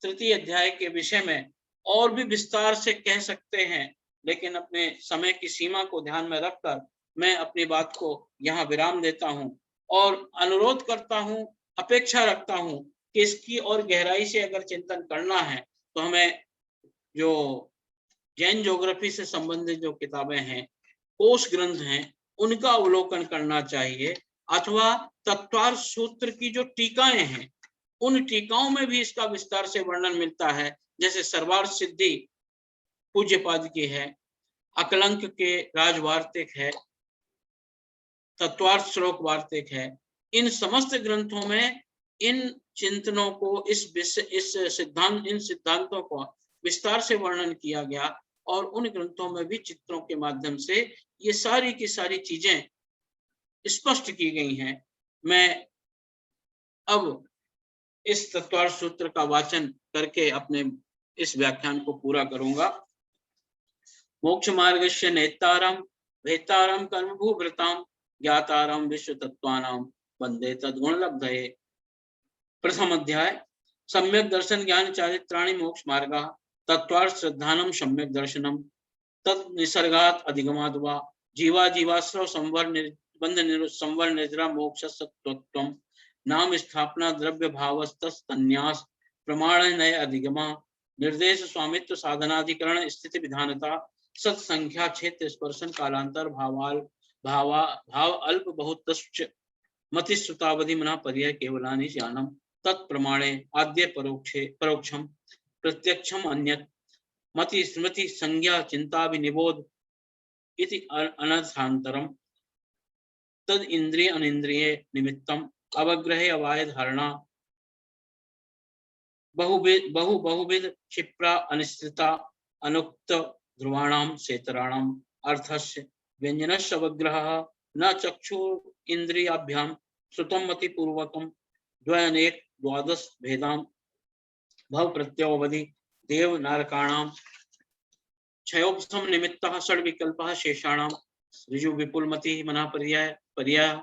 S1: तृतीय अध्याय के विषय में और भी विस्तार से कह सकते हैं, लेकिन अपने समय की सीमा को ध्यान में रखकर मैं अपनी बात को यहाँ विराम देता हूँ और अनुरोध करता हूँ, अपेक्षा रखता हूँ कि इसकी और गहराई से अगर चिंतन करना है तो हमें जो जैन ज्योग्राफी से संबंधित जो किताबें हैं, कोश ग्रंथ हैं, उनका अवलोकन करना चाहिए, अथवा तत्वार्थ सूत्र की जो टीकाएं हैं उन टीकाओं में भी इसका विस्तार से वर्णन मिलता है। जैसे सर्वार्थ सिद्धि पूज्यपाद की है, अकलंक के राजवार्तिक है, तत्वार्थ श्लोक वार्तिक है। इन समस्त ग्रंथों में इन चिंतनों को इन सिद्धांतों को विस्तार से वर्णन किया गया और उन ग्रंथों में भी चित्रों के माध्यम से ये सारी की सारी चीजें स्पष्ट की गई हैं। मैं अब इस तत्वार्थ सूत्र का वाचन करके अपने इस व्याख्यान को पूरा करूंगा। मोक्ष मार्गस्य नेतारम वेतारम कर्मभूभृताम ज्ञातारम विश्व तत्वानां वंदे तद्गुण लब्धये। प्रथम अध्याय सम्यक दर्शन ज्ञान चारित्राणि मोक्ष मार्गा तत्वार्थ श्रद्धानम सम्यक दर्शनम तद निसर्गात अधिगमाद् वा जीवा जीवाश्रव संवर निर्बंध संवर निद्रा मोक्ष सत्वत्वम नाम स्थापना द्रव्य भावस्तन्यास प्रमाण नय अधिगमा निर्देश स्वामित्व साधनाधिकरण स्थिति विधानता सत्संख्या क्षेत्र स्पर्शन कालांतर भाव अल्प बहुतश्च मति श्रुतावधि मना पर्याय केवलानि ज्ञानम तत्प्रमाणे आद्य परोक्षम प्रत्यक्षम अन्यत् मति स्मृति संज्ञा चिंता विनिबोध इति अनर्थांतरम तद इंद्रिय अनिंद्रिय निमित्तम अवग्रहे अवाय धारणा बहुविध क्षिप्रा अनिश्चिता अनुक्त ध्रुवाणाम सेतराणाम अर्थस्य व्यंजनस्य अवग्रहः न चक्षु इंद्रियाभ्याम श्रुतम मति पूर्वकम द्वयनेक द्वादश भेदाम भव प्रत्यवधि देव नारकाणाम क्षयोपम निमित्तः षड विकल्पः शेषाणाम ऋजु विपुलमति मना पर्याय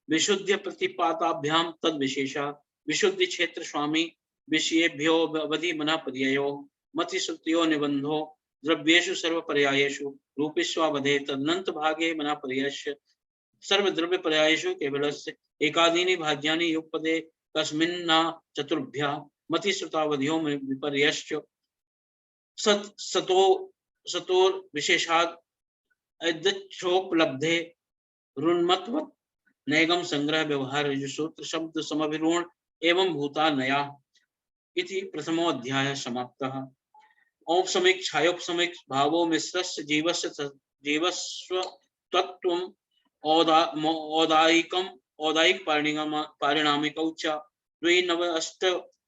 S1: विशुद्ध प्रतिपाताभ्याम तद विशेषा विशुद्धि क्षेत्र स्वामी विषयेभ्यो अवधि मना पर्यायो मति श्रुतियो निबंधो द्रव्येषु सर्व पर्यायेषु रूपेष्ववधे तदनंत भागे मना पर्यायस्य सर्व द्रव्य पर्यायेषु केवलस्य एकादीनि भाज्यानि युगपदे कस्मिन्ना चतुर्भ्या मति श्रुतावधियो विपर्यश्च सतोर विशेषाद अद्यक्षोपलब्धे ऋन्मत्वत् नैगम संग्रह व्यवहार सूत्र शब्द समभिरूण एवं भूता नया इति प्रथमो अध्याय समाप्तः। औपसमिक छायोपसमिक भावो मिश्रस्य जीवस्व तत्त्वम् औदायिक पारिणामिकौ च द्विनव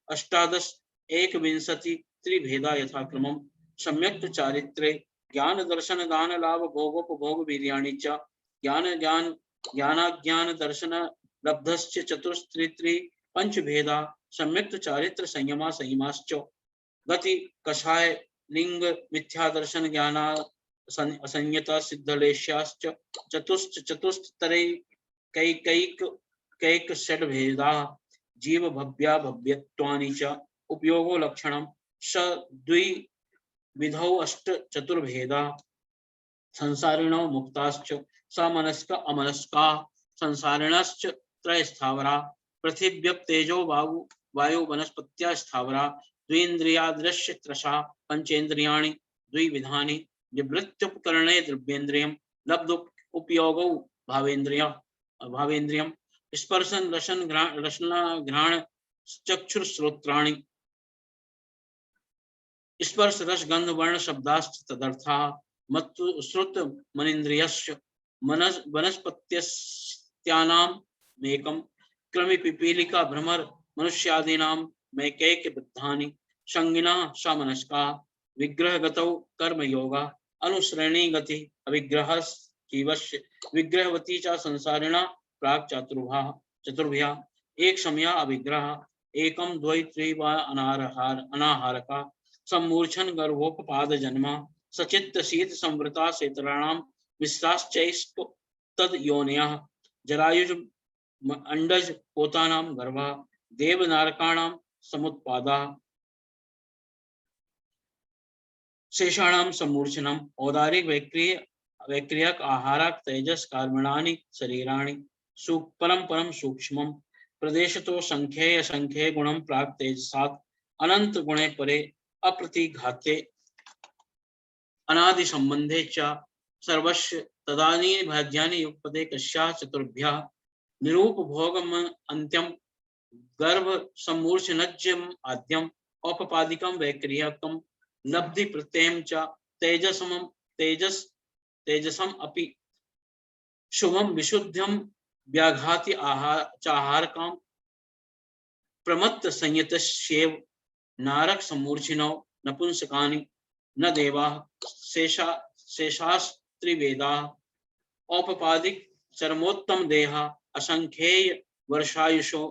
S1: अष्टादश एकविंशति त्रिभेदा यथाक्रमम् सम्यक् चारित्रे ज्ञान दर्शन गान लाभ भोगोपभोग वीर्याणि च ज्ञानाज्ञान दर्शन लब्धश्च चतुस्त्रि पंच भेदा सम्यक् चारित्र संयमाश्च गति कषाय लिंग मिथ्या दर्शन ज्ञाना असंयता सिद्धलेश्याश्च चतुस्तरे कैक षड भेदा जीव भव्या भव्यत्वानि च उपयोगो लक्षणं स द्विविधौ अष्ट चतुर्भेदा संसारिणो मुक्ताश्च समनस्क अमनस्का संसारिणश्च त्रय स्थावरा पृथिव्यप तेजो वायु वनस्पत्या स्थावरा द्विन्द्रिया दृश्य त्रषा पंचेन्द्रियाणि द्विविधानि निवृत्त्युपकरणे द्रव्येन्द्रियं लब्ध उपयोगौ भावेन्द्रियं स्पर्शन रसना घ्राण चक्षुश्रोत्राणि स्पर्श रस गंध वर्ण शब्दाश्च तदर्थाः मत्तु श्रुत मनीन्द्रियस्य वनस्पत्यस्त्यानाम् एकं कृमि पिपीलिका भ्रमर मनुष्यादीनां मैकैक बुद्धानि संगिना समनस्का विग्रहगतौ कर्मयोगा अनुसरणी गति अविग्रह जीवस्य विग्रहवती च संसारिणा प्राक् चतुर्भ्या एक समया अविग्रह एकम द्वै त्रि वा अनाहारका सम्मूर्छन गर्भोपपाद जन्मा सचित्त शीत संवृता सेतराणाम विश्राश्चैष्ट तद योनयः जरायुज अंडज पोतानाम गर्भा देव नारकाणाम समुत्पादा शेषाणाम सम्मूर्छनम औदारिक वैक्रियक आहारक तेजस कर्मणानि शरीराणि परम परम सूक्ष्मम प्रदेशतो संख्येय संख्ये गुणम प्राप्त तेजसात् अनंत गुणे परे अप्रतिघाते अनादि संबंधे च सर्वस्य तदानी भाज्यानि युक्पदे कस्या चतुर्भ्यः निरूप भोगम अंत्यम गर्भ सम्मूर्छनज्यम आद्यम औपपादिकम वैक्रियकम लब्धि प्रत्ययम च तेजसम अपि शुभम विशुद्धम व्याघाति चाहारकाम प्रमत्त संयतस्येव नारक सम्मूर्छिनो नपुंसकानि न देवा शेषास्त्रिवेदा औपपादिक चरमोत्तम देहा असंख्येय वर्षायुषो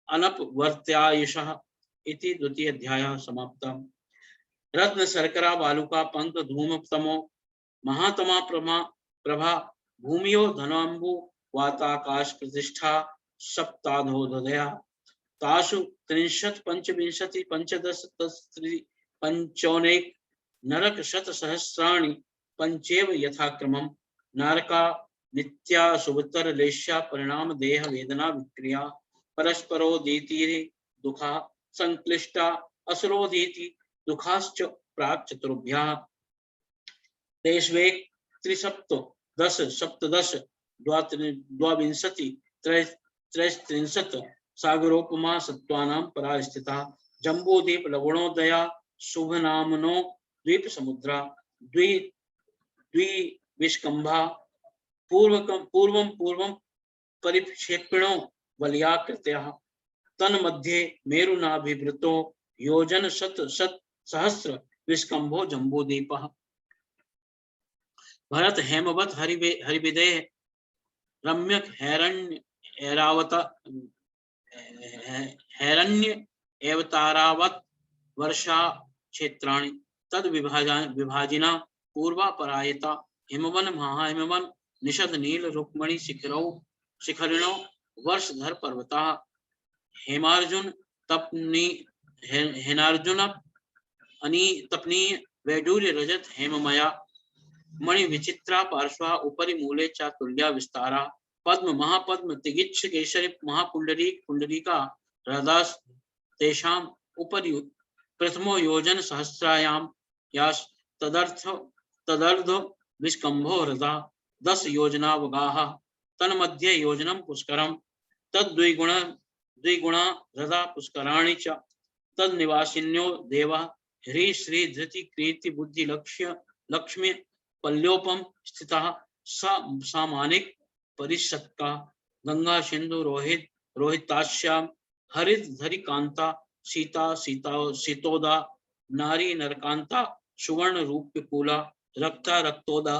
S1: अनपवर्त्यायुषः इति द्वितीय अध्यायः समाप्तः। रत्न शर्करा बालुका पंक धूम तमो महातमा प्रभा भूमियो धनाम्बु वाताकाश प्रतिष्ठा सप्ताधोदया तासु 30 पंचविंशति पंचदश पंचौनेक नरक शत सहस्राणि पंचेव यथाक्रमम नारका नित्या सुभतर लेश्या परिणाम देह वेदना विक्रिया परस्परोदीति दुखा संक्लिष्टा असुरोदीति दुखाश्च प्राक् चतुर्भ्यः तेष्वेक त्रिसप्त दश सप्तदश द्वाविंशति त्रयस्त्रिंशत् सागरोपमा सत्त्वानां परा स्थिता जम्बूद्वीप लवणोदया शुभनामनो द्वीप समुद्रा द्विविष्कंभा पूर्वं परिक्षेपिणो वलयाकृत्याः तन्मध्ये मेरुनाभिवृतो योजन शत सहस्र विष्कंभो जम्बूद्वीपः भरत हेमवत हरिविदेह रम्यक हैरण्य एवतारावत वर्षा क्षेत्राणि तद विभाजिना पूर्वा परायता हिमवन महाहिमवन निषद नील रुक्मणी शिखरिणो वर्षधर पर्वता हेमार्जुन हेनार्जुन तपनीय वैडूर्य रजत हेममया मणि विचित्रा पार्श्वा उपरि मूले चातुल्या विस्तारा पद्म महापद्म तिगिच्छ केशरी महापुंडरी पुंडरीका हृदास तेषाम उपरि प्रथमो योजन सहस्रायाम यास तदर्ध विस्कंभो हृदा 10 योजनावगाः तन्मध्ये योजनम पुष्करम द्विगुणा हृदा पुष्कराणि च तद्निवासिन्यो देवा ह्री श्री धृति कीर्ति बुद्धि लक्ष्मी पल्योपम स्थिता सामानिक परिषत्का गंगा सिंधु रोहिताश्याम हरित धरिकांता सीतोदा नारी नरकांता सुवर्ण रूप्यकूला रक्ता रक्तोदा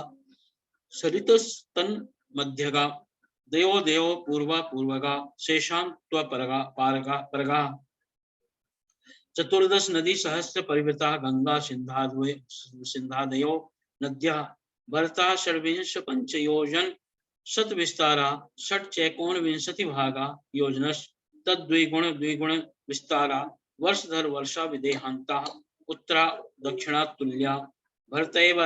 S1: सरितस्तन मध्यगा देवो देवो पूर्वगा शेषाम परगा 14 नदी सहस्र परिवृता गंगा सिंधादयो नद्या भरता षड्विंश पंचयोजन शत विस्तारा षट चैकोन विंशति भागा योजनस द्विगुण विस्तारा वर्षधर वर्षा विदेहांता उत्तरा दक्षिणा तुल्या भरतैव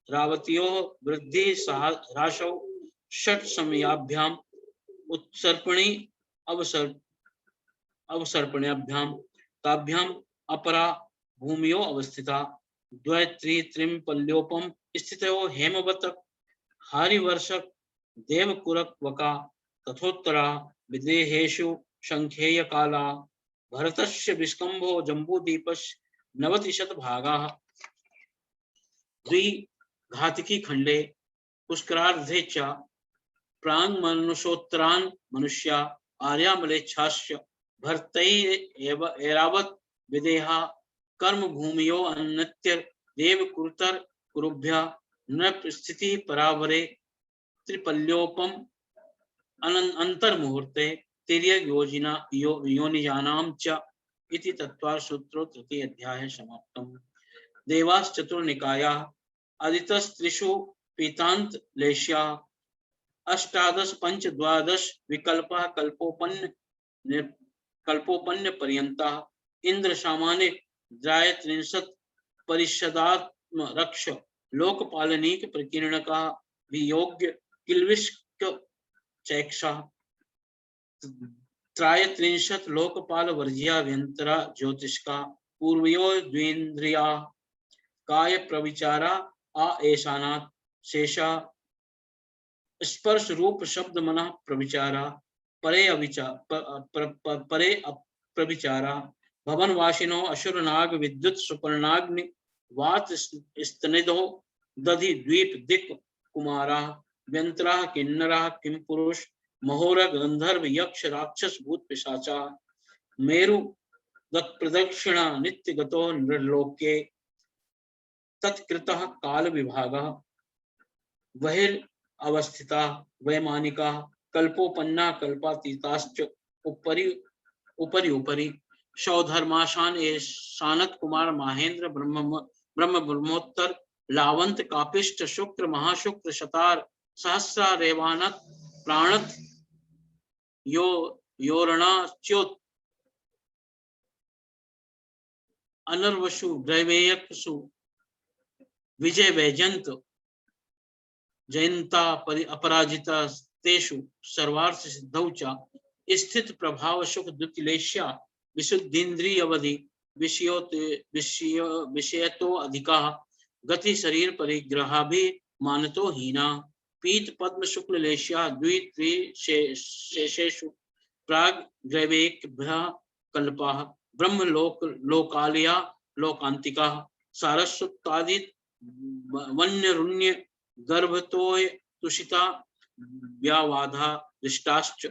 S1: रावत्यो वृद्धि ह्रासौ षट समयाभ्याम उत्सर्पणी अवसर्पण्याभ्याम ताभ्याम अपरा भूमियो अवस्थिता द्वैत्रित्रिम पल्योपम स्थितो हेमवत हारिवर्षक देवकुरक वका तथोत्तरा विदेहेषु संख्येय काला भरतस्य विस्कंभो जम्बूद्वीपस्य 90 भागाः द्विघातिकी खंडे पुष्करार्धे च प्रांग मनुष्योत्तरान् मनुष्या आर्यामलेच्छास्य भर्तैरावत विदेहा कर्म भूमियो अन्यत्र देव कुरुतर कुरुभ्या नृप स्थिति परावरे त्रिपल्योपम अंतर्मुहूर्ते तिर्यक योनिजानां च इति तत्त्वार्थ सूत्रो तृतीय अध्याय समाप्तम्। देवास चतुर्निकायाः अदितस्त्रिषु पीतांत लेश्या अष्टादश पंच द्वादश विकल्पा कल्पोपन्य पर्यंता इंद्र सामान्य द्रायत्रिंशत् परिषदात्म रक्ष लोकपालनीक प्रकीर्ण का वियोग्य किल्विष्क चैक्षा त्रायत्रिंशत् लोकपाल वर्जिया व्यंतरा ज्योतिष्का पूर्वयो द्वेन्द्रिया काय प्रविचारा आ ऐशानात् शेषा स्पर्श रूप शब्द मना प्रविचारा परे परे प्रविचारा भवनवासिनो असुर नाग विद्युत सुपर्णाग्नि वात स्तनिधो दधि द्वीप दिक् कुमारा व्यंतरा किन्नरा किम पुरुष महोर गंधर्व यक्ष राक्षस भूत पिशाचा मेरु प्रदक्षिणा नित्य गतो नृलोके तत्कृतः काल विभागः बहिर् अवस्थिता वैमानिका कल्पोपन्ना कल्पातीताश्च उपरि उपरि उपरि सौधर्माशान शानत कुमार महेंद्र ब्रह्मोत्तर लावंत कापिष्ट शुक्र महाशुक्र शतार सहस्रा रेवानत प्राणत योरणा अनर्वसु ग्रैवेयकसु विजय वैजंत जयंता अपराजिता तेषु सर्वार्थ सिद्धौ च स्थित प्रभाव सुख द्युतिलेश्या विशुद्धीन्द्रियवधि विषयतो अधिका गति शरीर परिग्रहाभि मानतो हीना पीत पद्म शुक्ल लेश्या द्वित्रिशेषेषु प्राग ग्रैवेकभ्यः कल्पाः ब्रह्म लोकालया लोकांतिका सारस्वतादित वन्यरुण्य गर्भतोय तुषिता व्यावाधा दृष्टाश्च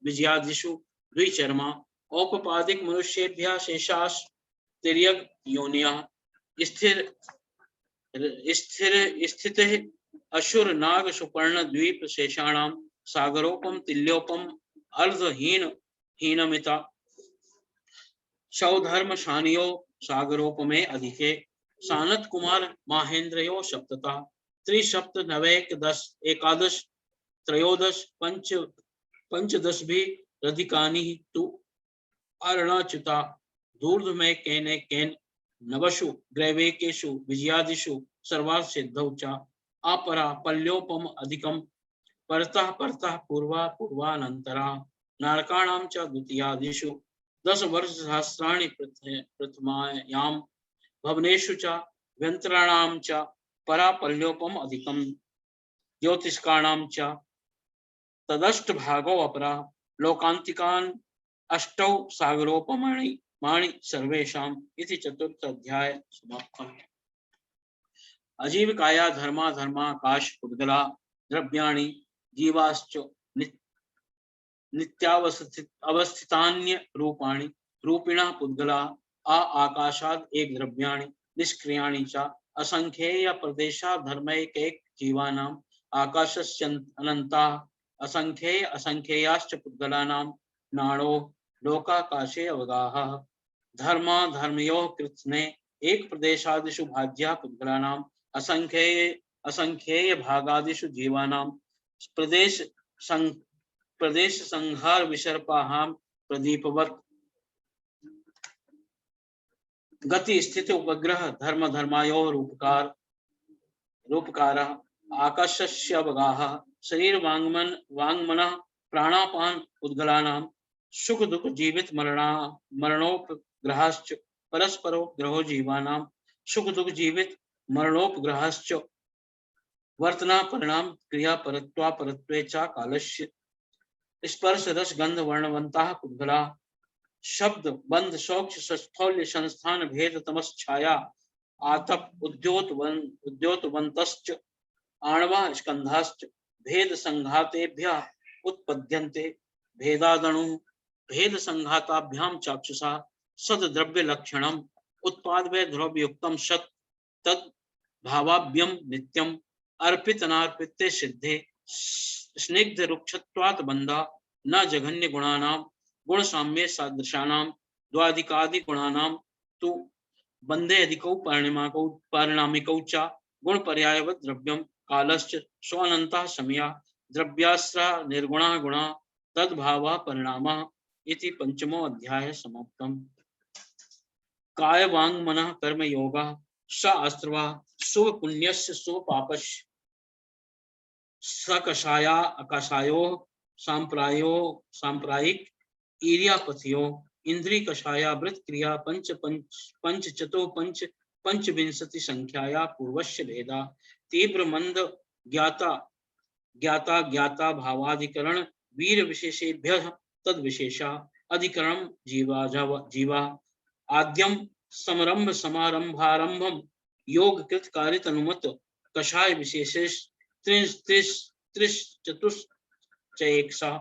S1: विजयादिषु द्विचर्मा औपपादिक मनुष्येभ्यः शेषास् तिर्यक योनिया स्थिर स्थितिः असुर नाग सुपर्ण द्वीप शेषाणां सागरोपम तिल्योपम अर्धहीन हीनमिता सौधर्म शानियो सागरोपमे अधिके सानत कुमार माहेंद्रयो सप्तता त्रिसप्त नवैक दश एकादश त्रयोदश पंचदश भी रधिकानि तु अरुणाच्युता दूर्ध में केने केन नवशु ग्रैवेकेषु विजयादिषु सर्वार्थ सिद्धौ च अपरा पल्योपम अधिकम परतः परतः पूर्वा पूर्वानंतरा नारकाणां च द्वितीयादिषु 10 वर्ष सहस्राणि प्रथमायां भवनेषु च व्यंतराणां च परा पल्योपम अधिकम ज्योतिष्काणां च तदष्ट भागो अपरा लोकांतिकान् अष्टौ सागरोपमाणि माणि सर्वेषाम् इति चतुर्थ अध्याय समाप्तम्। अजीविकाया धर्मा धर्माकाश पुद्गला द्रव्याणि जीवाश्च नित्यावस्थितान्य रूपाणि रूपिणः पुद्गला आकाशाद एक द्रव्याणि निष्क्रियाणि च असंख्येय प्रदेशा धर्मैकैक जीवानां आकाशस्य अनन्ताः असंख्येय असंख्येयाश्च पुद्गलानां नाड़ो लोकाकाशे अवगाः धर्मा धर्मयोः कृत्स्ने एक प्रदेशादिषु भाज्या पुद्गलानां असंख्येय असंख्येय भागादिषु जीवानां प्रदेश संहार विसर्पाहां प्रदीपवत् गति स्थिति उपग्रह धर्म धर्मायो रूपकार आकाशस्य अवगाः शरीर वांगमनः प्राणापान उद्गलानां सुख दुख जीवित मरणोपग्रहाश्च परस्परोपग्रहो जीवानां सुख दुख जीवित मरणोपग्रहाश्च वर्तना परिणाम क्रिया परत्वा परत्वे च कालस्य स्पर्श रस गंध वर्णवंताः पुद्गला शब्द बंध शौक्ष स्थौल्य संस्थान भेद तमस छाया आतप उद्योतवंतश्च आणवा स्कंधाश्च भेद संघातेभ्यः उत्पद्यन्ते भेदादणु भेद संघाताभ्याम चाक्षुषा सद द्रव्य लक्षणम उत्पाद व द्रव्य युक्तम सत तद भावाभ्यम नित्यम अर्पित अनार्पित सिद्धे स्निग्ध रुक्षत्वात् बंधा न जघन्य गुणानाम गुण साम्य सादृशानाम द्वादिकादि गुणानाम तु बंधे अधिकौ परिणामिकौ च गुण पर्यायवत् द्रव्यम कालश्च स्वानन्तः समया द्रव्याश्रा निर्गुणा गुणा तद्भावा परिणामः इति पंचमो अध्याय समाप्तम्। काय वांग मनः कर्म योगः स अस्त्रवा शुभ पुण्यस्य शुभ पापस्य सकषाया अकषायो सांप्रायिक ईर्यापथियो इंद्रिय कषाया वृत क्रिया पंच पंच पंच चतो पंच पंचविंशति संख्याया पूर्वस्य भेदा तीव्र मंद ज्ञाता ज्ञाता ज्ञाता भावाधिकरण वीर विशेषेभ्य तद विशेषा अधिकरण जीवा आद्यम समरंभ समारंभारंभम योग कृत कार्य अनुमत कषाय विशेषेश त्रिश चतुश्चैकसा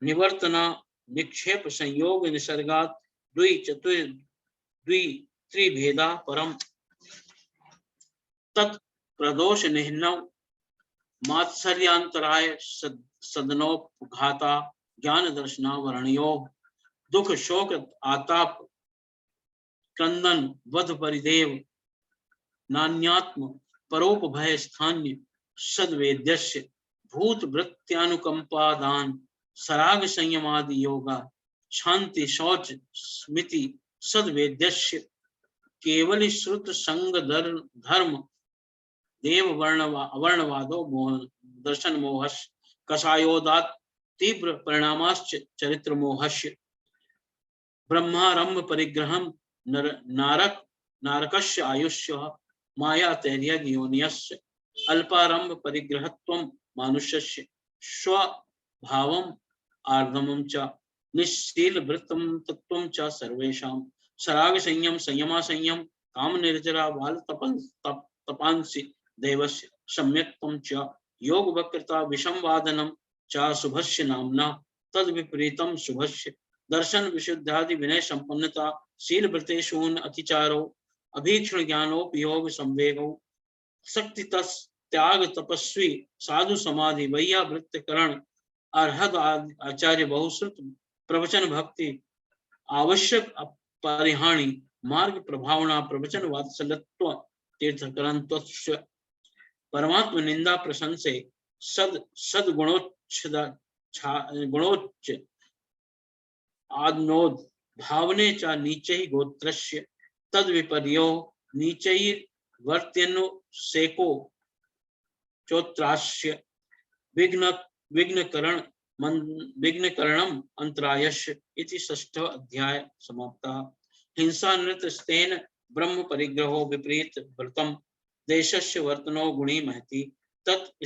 S1: निवर्तना निक्षेप संयोग निसर्गात द्वि त्रिभेदा परम तत् प्रदोष निह्नव मात्सर्यांतराय सदनोपघाता ज्ञान दर्शनावरणयो दुख शोक आताप क्रंदन वध परिदेव नान्यात्म परोपभय स्थान्य सद्वेद्यस्य भूत वृत्त्यानुकंपादान सराग संयमादि योगा शांति शौच स्मृति सद्वेद्यस्य केवल श्रुत संग धर्म देव वर्णवादो दर्शन मोहश कषायोदात तीव्र परिणामाश्च चरित्र मोहस्य ब्रह्मारंभ परिग्रहम नारकस्य आयुष्य माया तैर्य योनियस्य अल्पारंभ परिग्रहत्वं मानुष्यस्य स्वभावम् आर्दमं च निश्शील वृत्तं तत्त्वं च सर्वेषां सराग संयम संयमा संयम काम निर्जरा बाल तपांसि देवस्य सम्यक्त्वं च योग वक्रता विषम वादनम च शुभस्य नाम्ना तद विपरीतम शुभस्य दर्शन विशुद्धादि विनय संपन्नता शील व्रतेषून अतिचारो अभीक्षण ज्ञानोपयोग संवेगो शक्ति त्याग तपस्वी साधु समाधि वैया वृत्तकरण अर्हद आचार्य बहुश्रुत प्रवचन भक्ति आवश्यक परिहाणी मार्ग प्रभावना प्रवचन वात्सल्यत्व तीर्थकरण परमात्म निंदा प्रशंसे सद गुणोच्च आदनोद भावने चा नीचे ही गोत्रस्य तद विपर्यो नीचे ही वर्त्यनु सेको चोत्रास्य विघ्नकरणम अंतरायस्य इति षष्ठ अध्याय समाप्ता। हिंसा नृत्यस्तेन ब्रह्म परिग्रहो विपरीत व्रतम देशस्य वर्तनो गुणी महति तत्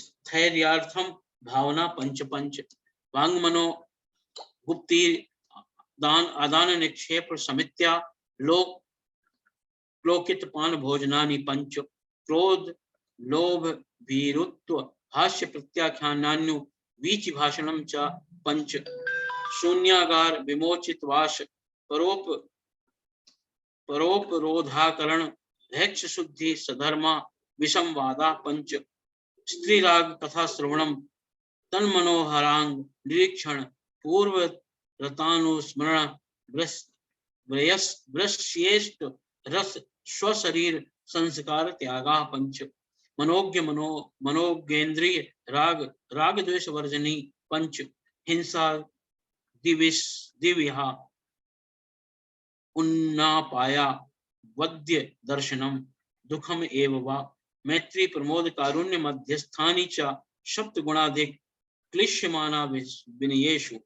S1: स्थैर्यार्थम भावना पंच पंच वांग मनो गुप्ति दान आदान निक्षेप समित्या लोकित पान भोजनानि पंच क्रोध लोभ भीरुत्व हास्य प्रत्याख्यानान्यु वीचि भाषणम च पंच शून्यागार विमोचित वाश परोपरोधाकरण भैक्ष शुद्धि सधर्मा विषम वादा पंच स्त्री राग कथा श्रवणम तन मनोहरांग निरीक्षण पूर्व रतानुस्मरण वृश्येष्ट रस स्वशरीर संस्कार त्यागा पंच मनोज्ञ मनोज्ञेन्द्रिय राग द्वेष वर्जनी पंच हिंसा दिव्या उन्नापाया वद्य दर्शनम दुखम एव वा मैत्री प्रमोद कारुण्य मध्यस्थानी च सप्त गुणाधिक क्लिश्यमाना विनयेषु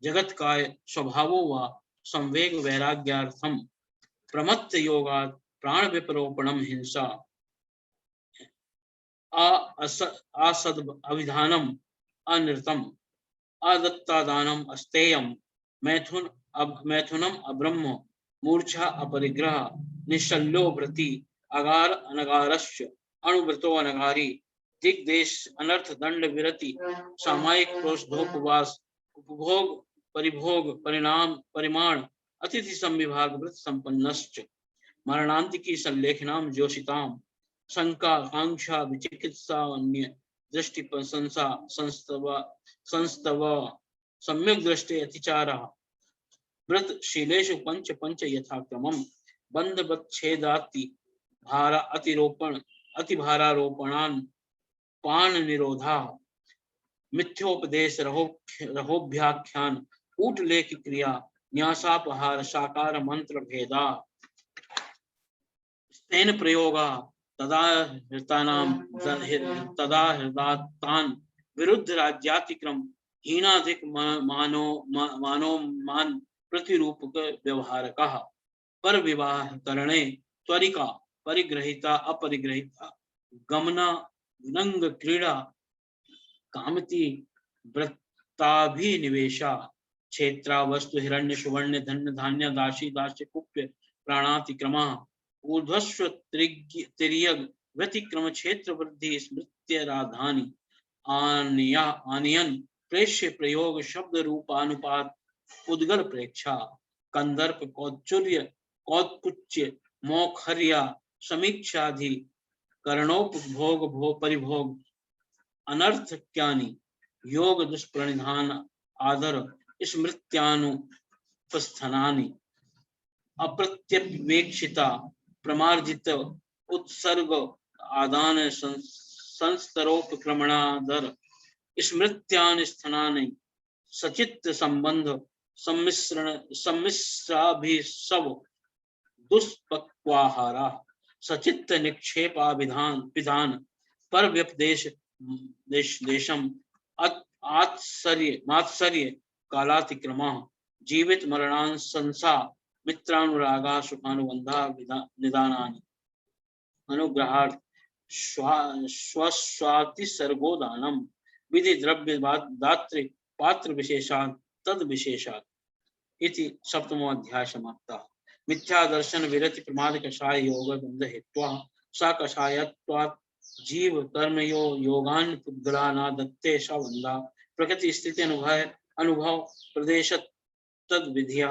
S1: जगत्काय स्वभावो वा संवेग वैराग्यार्थम प्रमत्त योगात् प्राण विपरोपणम हिंसा असद अविधानम अनृतम अदत्तादानम अस्तेयम मैथुनम अब्रह्म मूर्छा अपरिग्रह निशल्यो व्रति अगार अनगारस्य अणुव्रतो अनगारी दिग्देश अनर्थ दंड विरति सामायिक प्रोषधोपवास उपभोग परिभोग परिणाम परिमाण अतिथि संविभाग वृत संपन्नश्च मरणांतिकी संलेखनाम जोशिताम शंका आकांक्षा विचिकित्सा अन्य दृष्टि प्रशंसा संस्तव सम्यक दृष्टि अतिचारा व्रत शीलेषु पंच पंच यथाक्रमम बंधवच्छेदाति भारा अतिरोपण अतिभारारोपणान पान निरोधा मिथ्योपदेश रहोभ्याख्यान कूटलेख क्रिया न्यासापहार साकार मंत्र भेदा तेन प्रयोगा तदा हृदातान विरुद्ध राज्यातिक्रम हीनाधिक मानो मान प्रतिरूपक व्यवहारक पर विवाह करणे त्वरिका परिग्रहिता अपरिग्रहिता गमना विनंग क्रीड़ा कामती वृत्ताभिनिवेशा क्षेत्रा वस्तु हिरण्य सुवर्ण धन्य धान्य दासी दास्य कुप्य प्राणातिक्रमा ऊर्ध्वस्व तिर्यग व्यतिक्रम क्षेत्र वृद्धि स्मृत्य राधानी आनयन प्रेष्य प्रयोग शब्द रूपानुपात उद्गल प्रेक्षा कंदर्प कौचुर्य कौत्कुच्य मोखर्या समीक्षाधि करणोपभोग भोग परिभोग अनर्थक्यानि योग दुष्प्रणिधान आदर स्मृत्यानुपस्थानानि अप्रत्यवेक्षिता प्रमार्जित उत्सर्ग आदान संस्तरोपक्रमणादर स्मृत्यानि स्थानानि सचित्त संबंध सम्मिश्राभिसव दुष्पक्वाहारा सचित्त निक्षेपा विधान पर व्यपदेश देशम मात्सर्य कालातिक्रमा जीवित मरणान संसा मित्रानुरागा सुखानुबंधा निदानानि अनुग्रहार्थ स्वस्वाति सर्गोदानम विधि द्रव्य दात्री पात्र विशेषात् तद विशेषात् इति सप्तमो अध्याय समाप्तः। मिथ्या दर्शन विरति प्रमाद कषाय योग बंध हेत्वा सा कषायत्वात् जीव कर्मयो योगान पुद्गलाना दत्ते शवंदा प्रकृति स्थिति अनुभव प्रदेश तद विधिया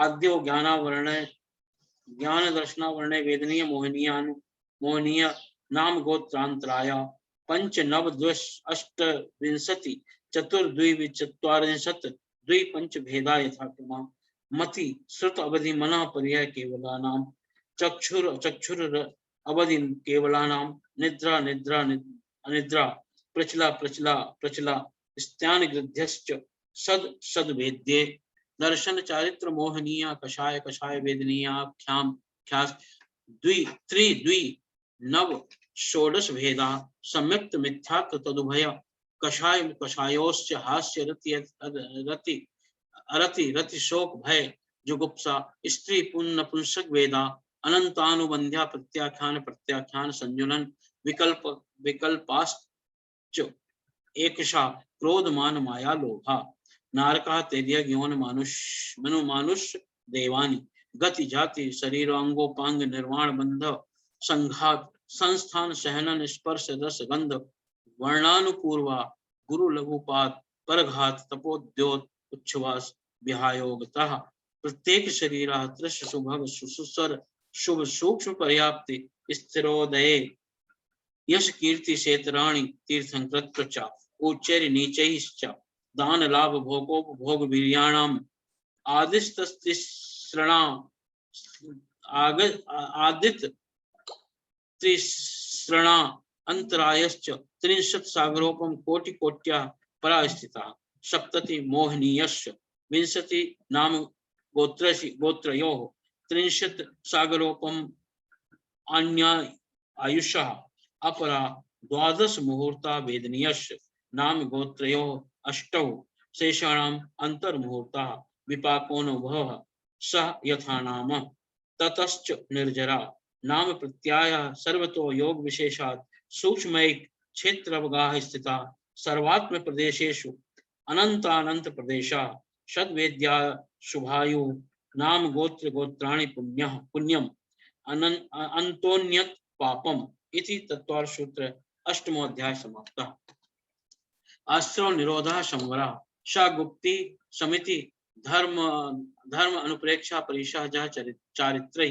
S1: आद्यो ज्ञान दर्शनावर्ण वेदनीय मोहनीय नाम गोत्रांतराय पंच नव द्वश अष्टविंशति चतुर्द्विचत्वारिंशत् द्वि पंच भेदा यथाक्रमा मति श्रुत अवधि मना पर्याय केवलानाम चक्षुर अवधि केवलानाम निद्रा निद्रा अनिद्रा प्रचला स्त्यान गृध्यश्च सद वेद्ये दर्शन चारित्र मोहनीय कषाय वेदनीयाख्याम ख्यास द्वि नव षोडश भेदा सम्यक्त मिथ्यात्व तदुभय कषायोश्च हास्य रति शोक भय जुगुप्सा स्त्री पुण्य पुंसक वेदा अनंतानुबंध्या प्रत्याख्यान संजुलन विकल्पाश्च एकशा क्रोध मान माया लोभा नारका तेर्य यौन मनुष्य देवानी गति जाति शरीरांगोपांग निर्वाण बंध संघात संस्थान सहनन स्पर्श रस गंध वर्णानुपूर्वा गुरु लघुपात परघात तपोद्योत उच्छ्वास विहायोगतः प्रत्येक शरीर दृश्य सुभग सुसुसर शुभ सूक्ष्म पर्याप्ति स्थिरोदये यश कीर्ति क्षेत्राणि तीर्थंकृत्य उच्चैर नीचैश्च दान लाभ भोगोपभोग वीर्याणाम आदित्यश्रणा अंतरायश्च त्रिंशत् सागरोपम कोटि कोट्या परास्थिता सप्तति मोहनीयश्च विंशति नाम गोत्रयोः त्रिंशत् सागरोपम अन्या आयुषः अपरा द्वादश मुहूर्ता वेदनीयश्च नाम गोत्रयोः अष्टौ शेषाणाम अंतर्मुहूर्ता विपाकोनुभवः सह यथा नाम ततश्च निर्जरा नाम प्रत्याय सर्वतो योग विशेषात् सूक्ष्मैक क्षेत्रवगाः स्थिता सर्वात्म प्रदेशेषु अनंतानंत प्रदेशा षद्वेद्या शुभायु नाम गोत्राणि पुण्यम अन्तोन्यत पापम इति तत्वार सूत्र अष्टमो अध्याय समाप्त। आश्रव निरोधा संवरा सा गुप्ति समिति धर्म धर्म अनुप्रेक्षा परिशा चारित्र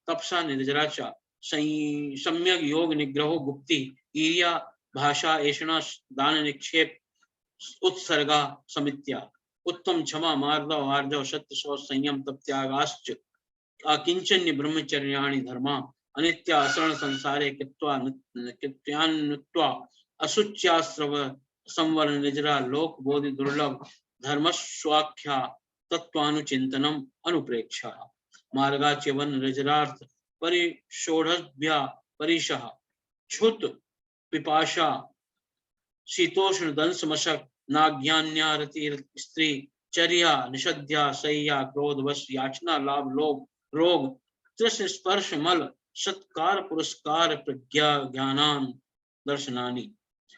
S1: तपसा निर्जरा च सम्यक योग निग्रहो गुप्ति ईर्या भाषा ऐषणा दान निक्षेप उत्सर्गा समित्या उत्तम क्षमा मार्दव आर्जव सत्य शौच संयम तप त्यागाश्च अकिंचन्य ब्रह्मचर्याणि धर्मा अनित्या असरण संसारे कृत्यान्नुत्वा अशुच्यास्रव संवर निजरा लोक बोधि दुर्लभ धर्मस्वाख्या तत्वानुचिंतनम अनुप्रेक्षा मार्गाच्यवन निजरार्थ परिषोढ़भ्या परिशः क्षुत पिपाशा शीतोष्ण दंश मशक नाज्ञान्यारति स्त्री चर्या निषद्या सह्या क्रोध वश याचना लाभ लोभ रोग तृष्ण स्पर्श मल सत्कार पुरस्कार प्रज्ञा ज्ञानान दर्शनानि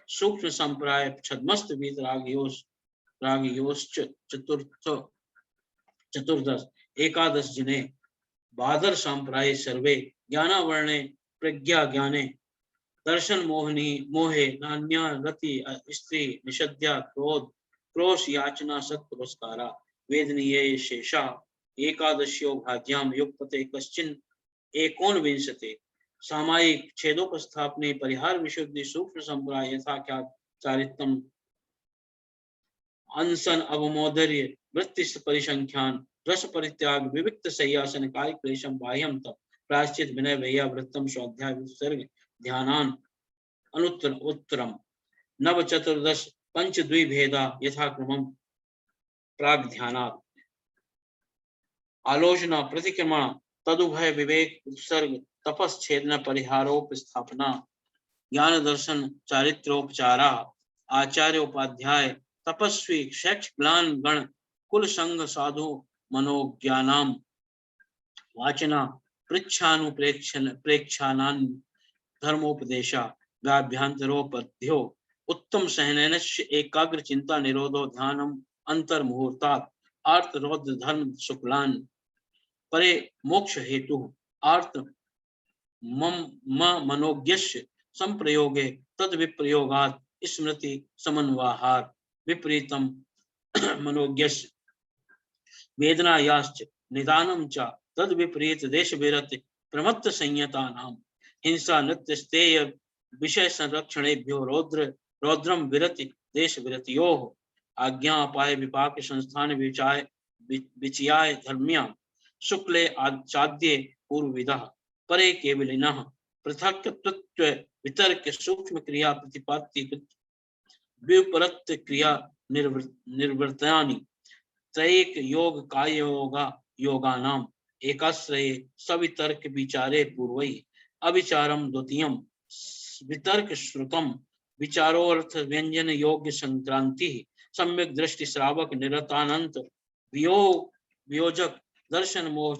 S1: सूक्ष्म संप्राय छद्मस्त वीत रागयोश्च चतुर्दश एकादश जिने बादर संप्राय सर्वे ज्ञानावर्णे प्रज्ञा ज्ञाने दर्शन मोहनी मोहे नान्या रति स्त्री निषद्या क्रोध क्रोश याचना सत पुरस्कारा वेदनीय शेषा एकादश्यो भाग्याम युक्तते कश्चिन एकोनविंशते सामायिक छेदोपस्थापने परिहार विशुद्धि सूक्ष्म संप्राय यथाख्यात चारित्रम अनसन अवमोदर्य वृत्ति परिसंख्यान रस परित्याग विविक्त सयासन काय क्लेशम बाह्यम तप प्रायश्चित विनय वैया वृत्तम स्वाध्याय विसर्ग ध्यानान अनुत्तर उत्तरम नव चतुर्दश पंच द्विभेदा यथाक्रमम प्राग ध्यानात् आलोचना प्रतिक्रमण तदुभय विवेक उपसर्ग तपस्छेदन परिहारोपस्थापना ज्ञान दर्शन चारित्रोपचारा आचार्योपाध्याय तपस्वी शैक्ष ग्लान गण कुल संघ साधु मनोज्ञानाम वाचना पृच्छानुप्रेक्षण प्रेक्षानान धर्मोपदेशा व्याभ्यंतरोपध्यो उत्तम सहननस्य एकाग्र चिंता निरोधो ध्यानम अंतर मुहूर्तात् आर्त रौद्र धर्म शुक्लान परे मोक्ष हेतु आर्त मनोज्ञस्य संप्रयोगे तद विप्रयोगात् स्मृति समन्वाहार विपरीतम मनोज्ञस्य वेदनायाश्च निदानम च तद विपरीत देश विरत प्रमत्त संयतानाम हिंसा नृत्य स्तेय विषय संरक्षणेभ्यो रौद्रम विरति देश विरतियोः आज्ञा अपाय विपाक संस्थान विचयाय धर्म्या शुक्ले आचाद्ये पूर्वविदः परे केवलिनः पृथक्त्व वितर्क सूक्ष्म क्रिया प्रतिपात्ति व्युपरत क्रिया निर्वृत्तानि त्रैक योग काय योगा योगानाम एकाश्रये सवितर्क विचारे पूर्वै अविचारम द्वितीयम वितर्क श्रुतम विचारोर्थ व्यंजन योग्य संक्रांति सम्यक दृष्टि श्रावक निरतानंत वियोजक दर्शन मोह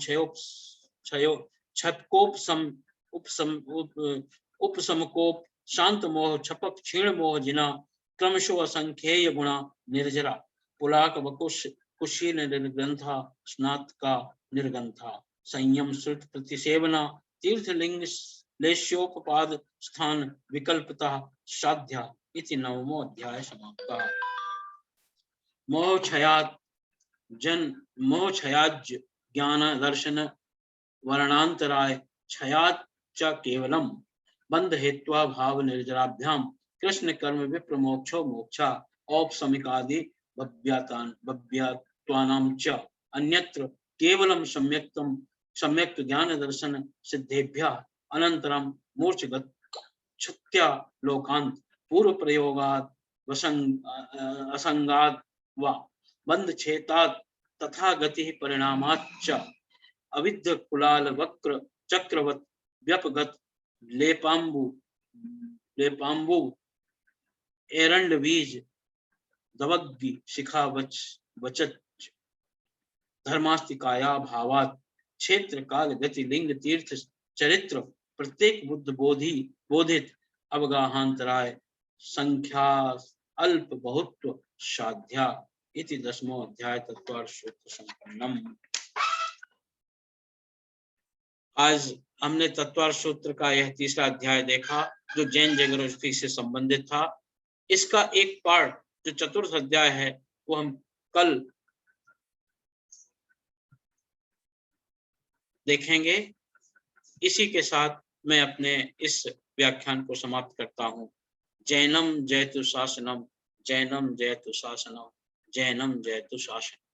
S1: उपसमकोप शांत मोह छपक क्षीण मोह जिना क्रमशो असंख्येय गुणा निर्जरा पुलाक वकुश कुशील निर्ग्रंथा स्नातका निर्गंथा संयम श्रुत प्रतिसेवना तीर्थलिंग लेश्योपपाद स्थान विकल्पता साध्या इति नवमो अध्याय समाप्ता। मोह छयाज ज्ञान दर्शन वर्णांतराय छयाच च केवलम बंध हेत्वा भाव निर्जराभ्याम कृष्ण कर्म विप्र मोक्षो मोक्षा औपसमिकादि भव्यात्वानां च अन्यत्र केवलम सम्यक्त ज्ञान दर्शन सिद्धेभ्यः अनंतरम मूर्छगत छत्या लोकांत पूर्व प्रयोगात् असंगात् वा बंध छेतात् तथा गति परिणामाच्च अविद्य कुलाल वक्र चक्रवत व्यपगत लेपाम्बु एरंड बीज दवग्गी शिखा वचत धर्मास्तिकाया भावात क्षेत्र काल गति लिंग तीर्थ चरित्र प्रत्येक बुद्ध बोधित अवगाहांतराय संख्या अल्प बहुत्व साध्या इति दसमो अध्याय तत्वार्थ सूत्र संपन्नम। आज हमने तत्वार्थ सूत्र का यह तीसरा अध्याय देखा। जो जैन जगरोष्ठी से संबंधित था। इसका एक पार्ट जो चतुर्थ अध्याय है वो हम कल देखेंगे। इसी के साथ मैं अपने इस व्याख्यान को समाप्त करता हूँ। जैनम जयतु शासनम, जैनम जयतु शासनम, जैनम जयतु शासनम।